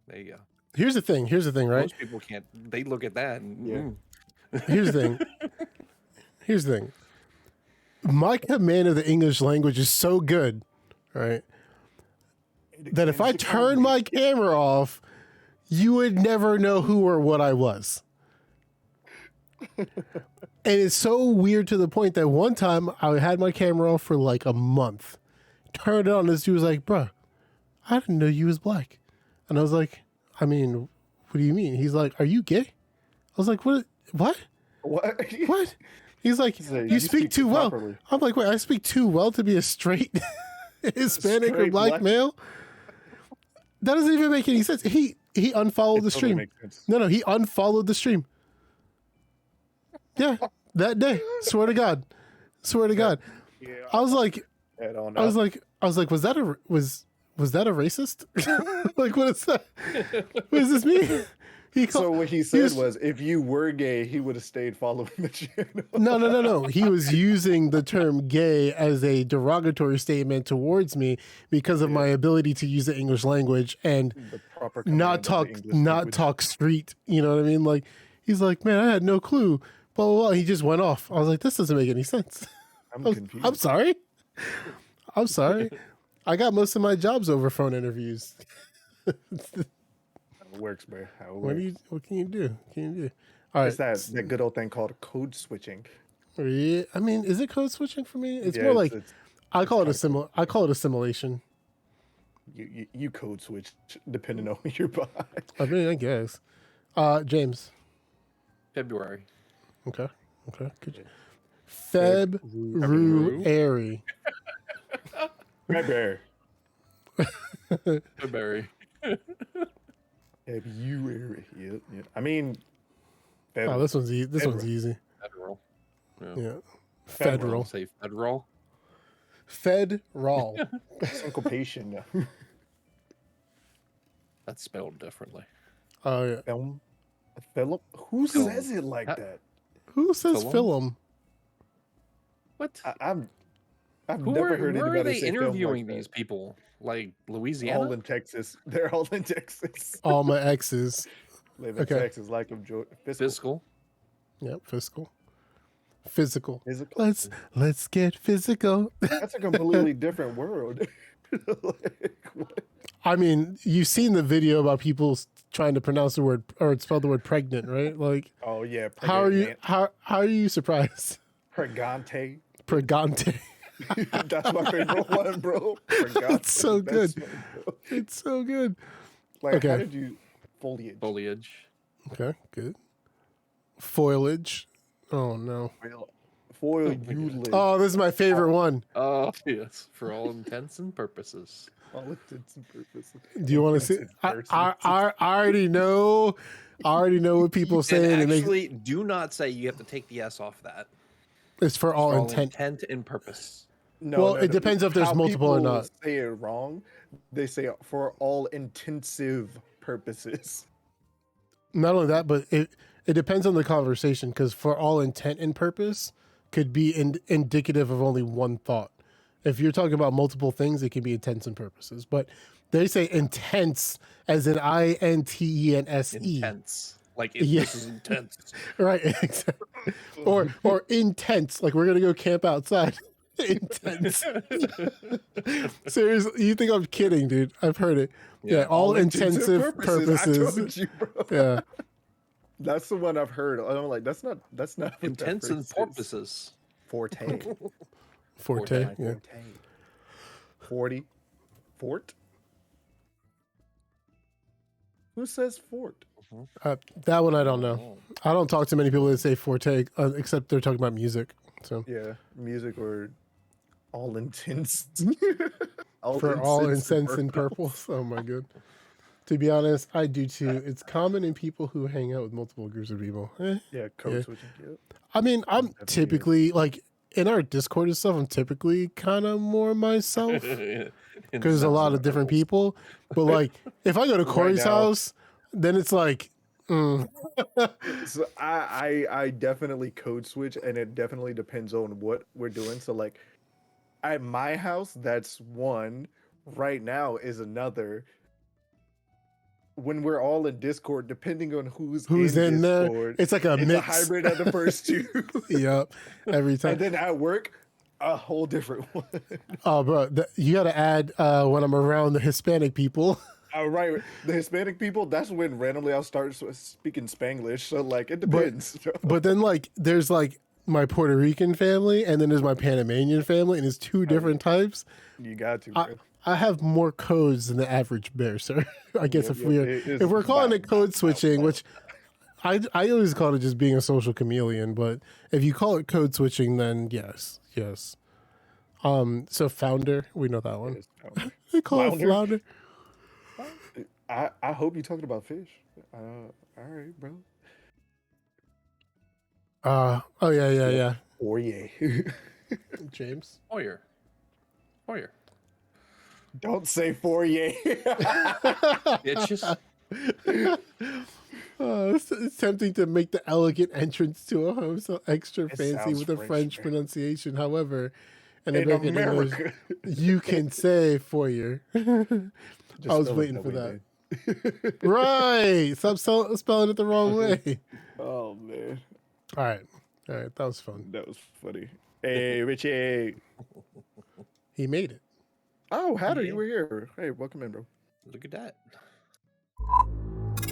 There you go. Here's the thing, right? Most people can't. They look at that and Yeah. Here's the thing. Here's the thing. My command of the English language is so good, right? That if I turn my camera off, you would never know who or what I was. And it's so weird to the point that one time I had my camera off for like a month. Turned it on, this dude was like, bruh, I didn't know you was black. And I was like, I mean, what do you mean? He's like, are you gay? I was like, what? What? What? He's like, said, you speak too well. properly. I'm like, wait, I speak too well to be a straight Hispanic or Straight black black- male? That doesn't even make any sense. He unfollowed the Totally stream. makes sense. No, he unfollowed the stream. Yeah, that day. Swear to God. Yeah. I was like, Head on I was up. like, was that a racist? Like, what is that? What does this mean? He So called, what he said was- was, if you were gay, he would have stayed following the channel. no. He was using the term gay as a derogatory statement towards me because of my ability to use the English language and The proper not command of the English not language. talk street. You know what I mean? Like, he's like, man, I had no clue. Blah, blah, blah. He just went off. I was like, this doesn't make any sense. I'm confused. I'm sorry. I'm sorry. I got most of my jobs over phone interviews. How it works, bro. How it What works. can you do? All right. It's that good old thing called code switching. Yeah, I mean, is it code switching for me? It's Yeah, more like it's- I call it kinda I call it assimilation. you code switch depending on who you're by. I mean, I guess. James. February. Okay. Good. February. February. February. February. Yep. I mean, Oh, this one's easy. This one's easy. Federal. Yeah. Federal. Federal. Say federal. Federal. syncopation. That's spelled differently. Oh yeah. Philip. Who Film. says it like Ha- that? Who says Film? film? What? I've Who never are, heard where anybody are they say film like interviewing that. these people? Like Louisiana? All in Texas. They're all in Texas. All my exes. Live in Okay. Texas like them. Fiscal. Fiscal. Yep. Physical. Physical. Physical. Let's get physical. That's a completely different world. Like, what? I mean, you've seen the video about people trying to pronounce the word or spell the word pregnant, right? Like, Oh yeah. how are you? pregnant. How are you surprised? Pregante. Pregante. That's my favorite one, bro. Pregante. It's so That's good. one, bro. It's so good. Like, Okay. how did you foliage? Foliage. Okay, good. Foliage. Oh no. Foliage. Oh, this is my favorite one. Oh, yes. For all intents and purposes. All intents and purposes. Do you want to see? I already know. I already know what people say. And And actually, do not say you have to take the S off that. it's for all For all intent. intent and purpose. No, Well, it depends if there's How multiple or people not. Say it wrong. They say for all intensive purposes. Not only that, but it depends on the conversation because for all intent and purpose could be indicative of only one thought. If you're talking about multiple things, it can be intents and purposes. But they say intense as in INTENSE. Intense. Like, Yeah. this is intense. Right. Exactly. Or intense, like we're gonna go camp outside. Intense. Seriously, you think I'm kidding, dude? I've heard it. Yeah, all intensive I purposes. told you, bro. Yeah. That's the one I've heard. I'm like, that's not what that Intents and phrase is. purposes. Forte. Forte. Forte. Yeah. 40. Fort. Who says fort? That one I don't know. Oh. I don't talk to many people that say forte, except they're talking about music. So Yeah, music or all intense. for all incense incense and purples. Oh my god. To be honest, I do too. It's common in people who hang out with multiple groups of people. Yeah, code Yeah. switching. Yep. I mean, I'm Definitely is. typically like in our Discord and stuff. I'm typically kind of more myself because there's a lot of different people. But like, if I go to Right Corey's now. house, then it's like, So I definitely code switch, and it definitely depends on what we're doing. So like at my house, that's one. Right now is another. When we're all in Discord, depending on who's in there? Discord, It's like a it's mix. a hybrid of the first two. Yep, every time. And then at work, a whole different one. Oh, bro, you got to add when I'm around the Hispanic people. All right, the Hispanic people, that's when randomly I'll start speaking Spanglish. So like it depends. But then like there's like my Puerto Rican family, and then there's my Panamanian family, and it's two different types. You got to. Bro. I have more codes than the average bear, sir. I guess Yep, if we're calling it code switching, which I always call it just being a social chameleon, but if you call it code switching, then yes. So founder, we know that one. They call it flounder. I hope you're talking about fish. All right, bro. Oh yeah. Or yeah. James. Hoyer. Don't say Fourier. It's just It's tempting to make the elegant entrance to a home so extra fancy sounds with a French, French man. pronunciation. However, in In American English, America. you can say foyer. I was waiting for that. Right. Stop spelling it the wrong way. Oh man, All right. That was fun. that was funny. Hey, Richie. He made it. Oh, Hatter, you were here. Hey, welcome in, bro. look at that.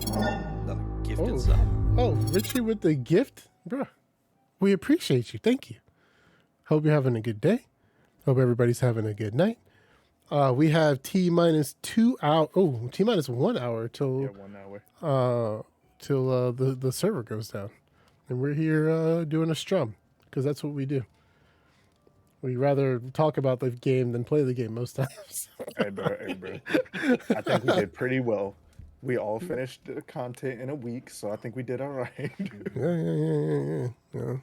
Another gifted Oh. son. Oh, Richie with the gift? Bruh. We appreciate you. Thank you. Hope you're having a good day. Hope everybody's having a good night. We have T-minus 2 hours. Oh, T-minus 1 hour till Yeah, 1 hour. the server goes down. And we're here doing a strum because that's what we do. We rather talk about the game than play the game most times. Hey, bro. I think we did pretty well. We all finished the content in a week, so I think we did all right. Yeah.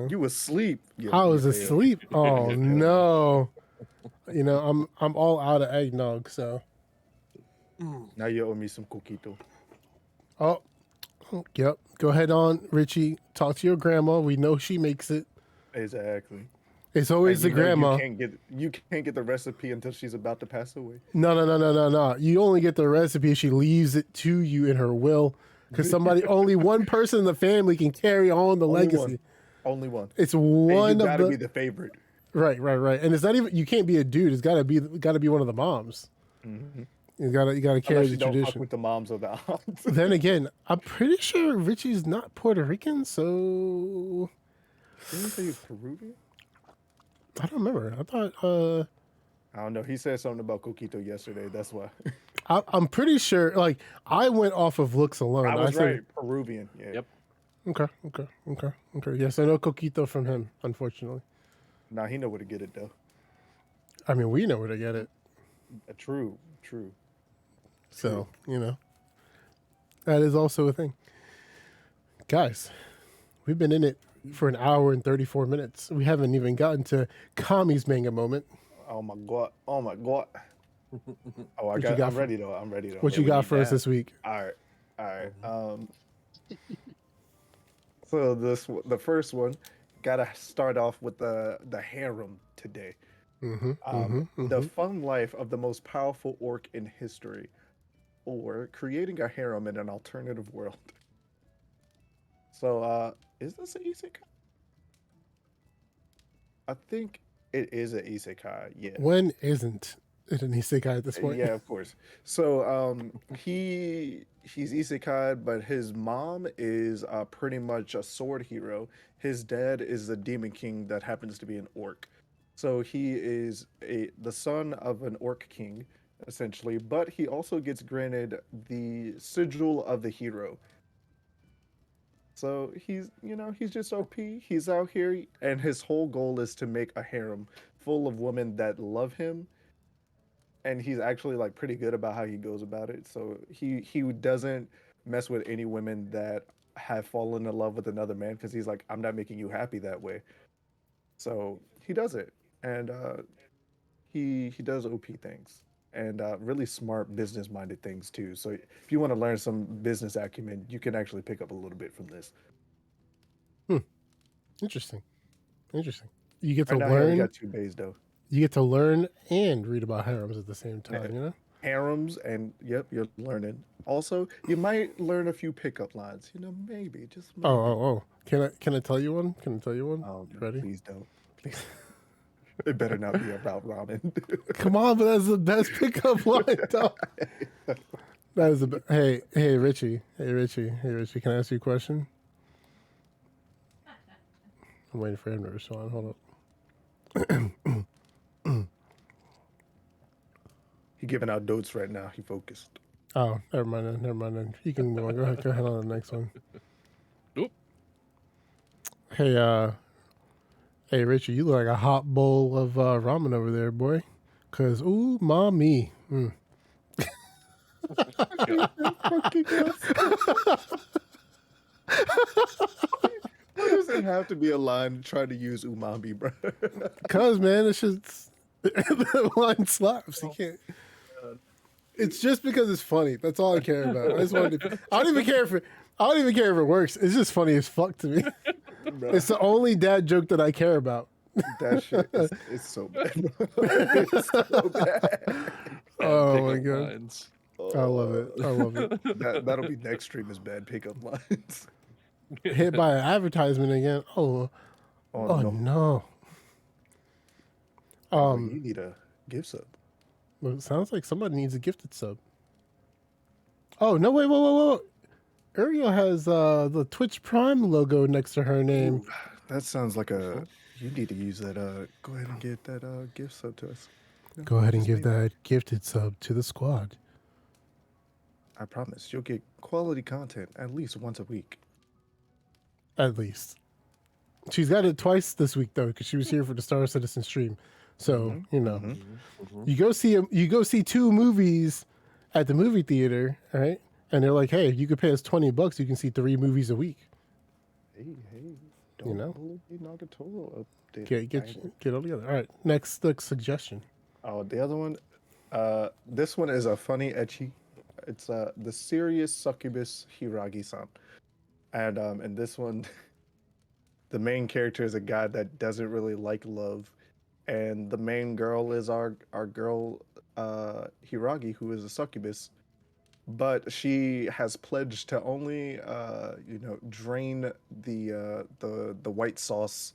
You was asleep. I was asleep. Oh no. I'm all out of eggnog, so. Now you owe me some coquito. Oh, yep. Go ahead on, Richie. Talk to your grandma. We know she makes it. Exactly. It's always the And you know grandma. You can't get the recipe until she's about to pass away. No. You only get the recipe if she leaves it to you in her will. Because only one person in the family can carry on the legacy. Only one. It's And one you of gotta the be the favorite. right. And it's not even. You can't be a dude. It's gotta be one of the moms. Mm-hmm. You gotta carry Unless the you don't fuck tradition. with the moms or the aunts. Then again, I'm pretty sure Richie's not Puerto Rican, so Didn't he say he's Peruvian? I don't remember. I thought I don't know. He said something about coquito yesterday. That's why. I'm pretty sure. Like I went off of looks alone. I was said, right. Peruvian. Yeah. Yep. Okay. Yes, I know coquito from him. Unfortunately, Nah, he know where to get it though. I mean we know where to get it. True. So that is also a thing. Guys, we've been in it for an hour and 34 minutes. We haven't even gotten to Kami's manga moment. Oh my god. Oh, What you got I'm ready though. What you got for us this week? All right. So the first one, gotta start off with the harem today. The fun life of the most powerful orc in history, or creating a harem in an alternative world. So, is this an isekai? I think it is an isekai. Yeah. When isn't it an isekai at this point? Yeah, of course. So he's isekai, but his mom is pretty much a sword hero. His dad is a demon king that happens to be an orc. So he is the son of an orc king, essentially, but he also gets granted the sigil of the hero. So he's just OP. He's out here, and his whole goal is to make a harem full of women that love him. And he's actually like pretty good about how he goes about it. So he doesn't mess with any women that have fallen in love with another man because he's like, I'm not making you happy that way. So he does it, and he does OP things and really smart business minded things too. So if you want to learn some business acumen, you can actually pick up a little bit from this. Interesting. You get to Right now, he only learn. got 2 bays though. You get to learn and read about harems at the same time. Yeah. You know. Harems, and yep, you're learning. Also, you might learn a few pickup lines. Maybe just maybe. Oh. Can I tell you one? Oh, You ready? please don't. Please. It better not be about ramen. Come on, but that's the best pickup line, dog. That is the hey Richie. Can I ask you a question? I'm waiting for him to respond. Hold up. He giving out notes right now. He focused. Oh, never mind then. You can move on. Go ahead on the next one. Oop. Hey Richie, you look like a hot bowl of ramen over there, boy. Cause ooh, mommy. Mm. Why does it have to be a line trying to use umami, bro? Cause man, it's just the line slaps. You can't. It's just because it's funny. That's all I care about. I don't even care if it works. It's just funny as fuck to me. Bro, It's the only dad joke that I care about. that shit is so bad. It's so bad. Oh my Pickup god, lines. I love it. That'll be next stream is bad pickup lines. Hit by an advertisement again. Oh no. You need a gift sub. Well, it sounds like somebody needs a gifted sub. Oh no! Wait! Ariel has the Twitch Prime logo next to her name. Ooh, that sounds like a. You need to use that. Go ahead and get that gift sub to us. Go ahead and Just give maybe. that gifted sub to the squad. I promise you'll get quality content at least once a week. At least. She's got it twice this week though, because she was here for the Star Citizen stream. So you go see 2 movies at the movie theater, all right? And they're like, hey, if you could pay us $20, you can see 3 movies a week. Hey, don't bully Nagatoro update. Get all together. All right, next suggestion. Oh, the other one. This one is a funny ecchi. It's the serious succubus Hiragi-san, and in this one, the main character is a guy that doesn't really like love, and the main girl is our girl Hiragi, who is a succubus, but she has pledged to only drain the white sauce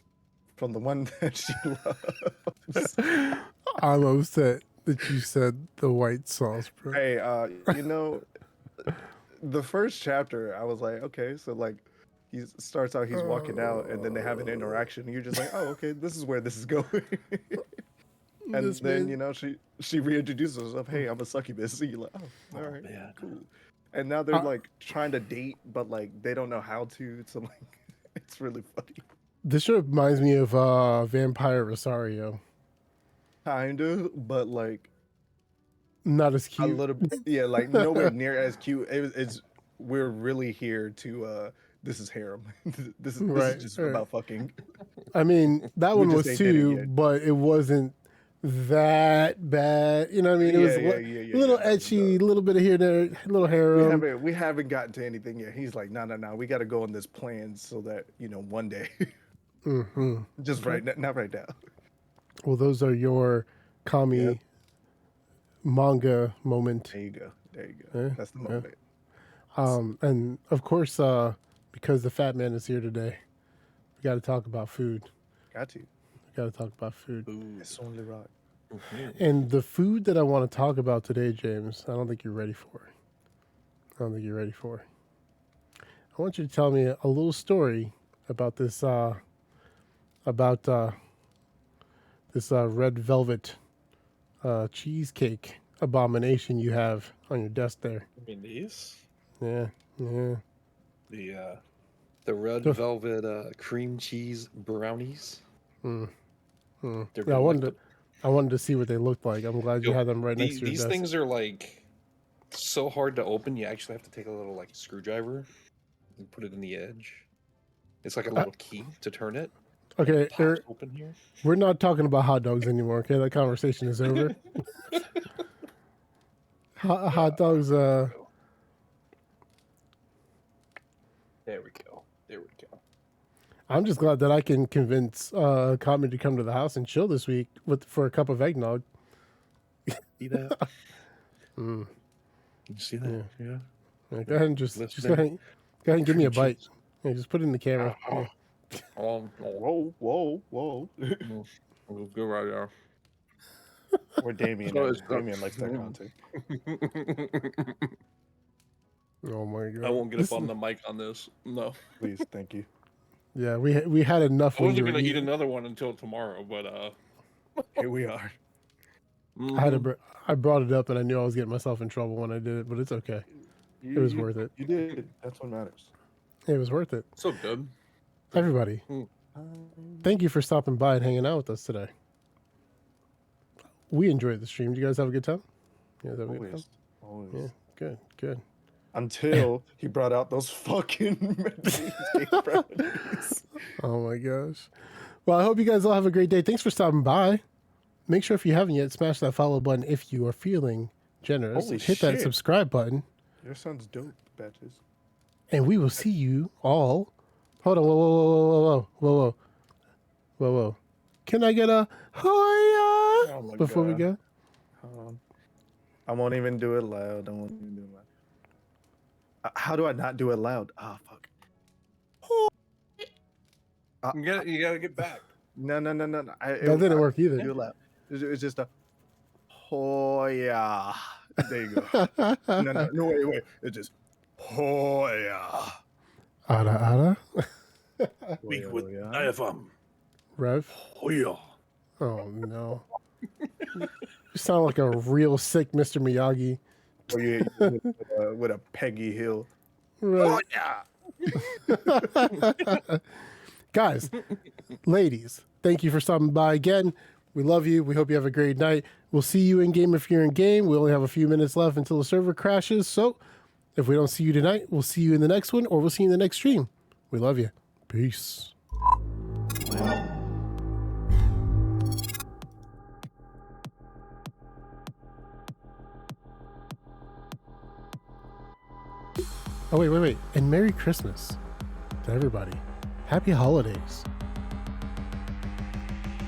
from the one that she loves. I'm upset that you said the white sauce, bro. Hey, the first chapter, I was like, okay, so like he starts out, he's walking out, and then they have an interaction, and you're just like, oh, okay, this is where this is going. And This then man- she reintroduces herself. Hey, I'm a succubus. So you're like, oh, all right, man. cool. And now they're like trying to date, but like they don't know how to. So like, it's really funny. This show reminds me of Vampire Rosario. Kind of, but like Not as a cute. little bit, yeah, like nowhere near as cute. It's we're really here to. This is harem. This is just about fucking. I mean, that We one just was ain't did it too, yet. but it wasn't that bad. You know what I mean? It was a little etchy, a little bit of here, there, a little harem. We haven't gotten to anything yet. He's like, no. We got to go on this plan so that one day, just not right now. Well, those are your kami manga moment. There you go. Yeah, That's the moment. And of course, because the fat man is here today, we got to talk about food. Got to. We got to talk about food. It's only right. And the food that I want to talk about today, James, I don't think you're ready for. I want you to tell me a little story about this red velvet cheesecake abomination you have on your desk there. I mean these, Yeah, yeah. the red velvet cream cheese brownies. Mm, mm. They're Yeah, delectable. I wanted to see what they looked like. I'm glad you Yo, had them right next to your These desk. things are like so hard to open. You actually have to take a little like screwdriver and put it in the edge. It's like a little key to turn it. and Okay, it pops open here. we're not talking about hot dogs anymore. Okay, that conversation is over. Hot dogs. There we go. There we go. I'm just glad that I can convince Kami to come to the house and chill this week for a cup of eggnog. See that? Mm. You see that? Yeah. Yeah, go ahead and just go ahead and give me a bite. Yeah, just put it in the camera. Yeah. Whoa, whoa, whoa. We'll go right there. Or Damien. Damien likes that content. Oh my god! I won't get up on the mic on this. No. Please, thank you. Yeah, we had enough. I when wasn't you were gonna eat eating. another one until tomorrow, but Here we are. I brought it up and I knew I was getting myself in trouble when I did it, but it's okay. It was worth it. You did. That's what matters. It was worth it. so good. Everybody, thank you for stopping by and hanging out with us today. We enjoyed the stream. Did you guys have a good time? You guys have a good time? Always. Yeah, good, good. Until he brought out those fucking brownies. Oh my gosh. Well, I hope you guys all have a great day. Thanks for stopping by. Make sure if you haven't yet, smash that follow button if you are feeling generous. Holy Hit that shit. subscribe button. Your son's dope, batches. And we will see you all. Hold on. Whoa, whoa, whoa, whoa, whoa, whoa, whoa. Whoa, whoa. Can I get a hoya Oh my before we God. go? Hold on. I won't even do it loud. I won't even do it loud. How do I not do it loud? Ah, fuck. You gotta get back. No. That didn't work Do either. it loud. It's just a. Oh yeah. There you go. No, wait. It's just. Oh yeah. Ada. Speak with yeah. IFM. Rev. Oh yeah. Oh, no. You sound like a real sick Mr. Miyagi. Oh yeah. With a Peggy Hill. Right. Oh yeah. Guys, ladies, thank you for stopping by again. We love you. We hope you have a great night. We'll see you in game if you're in game. We only have a few minutes left until the server crashes. So if we don't see you tonight, we'll see you in the next one or we'll see you in the next stream. We love you. Peace. Oh, wait. And Merry Christmas to everybody. Happy holidays.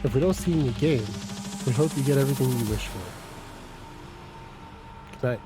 If we don't see you in the game, we hope you get everything you wish for. Good night.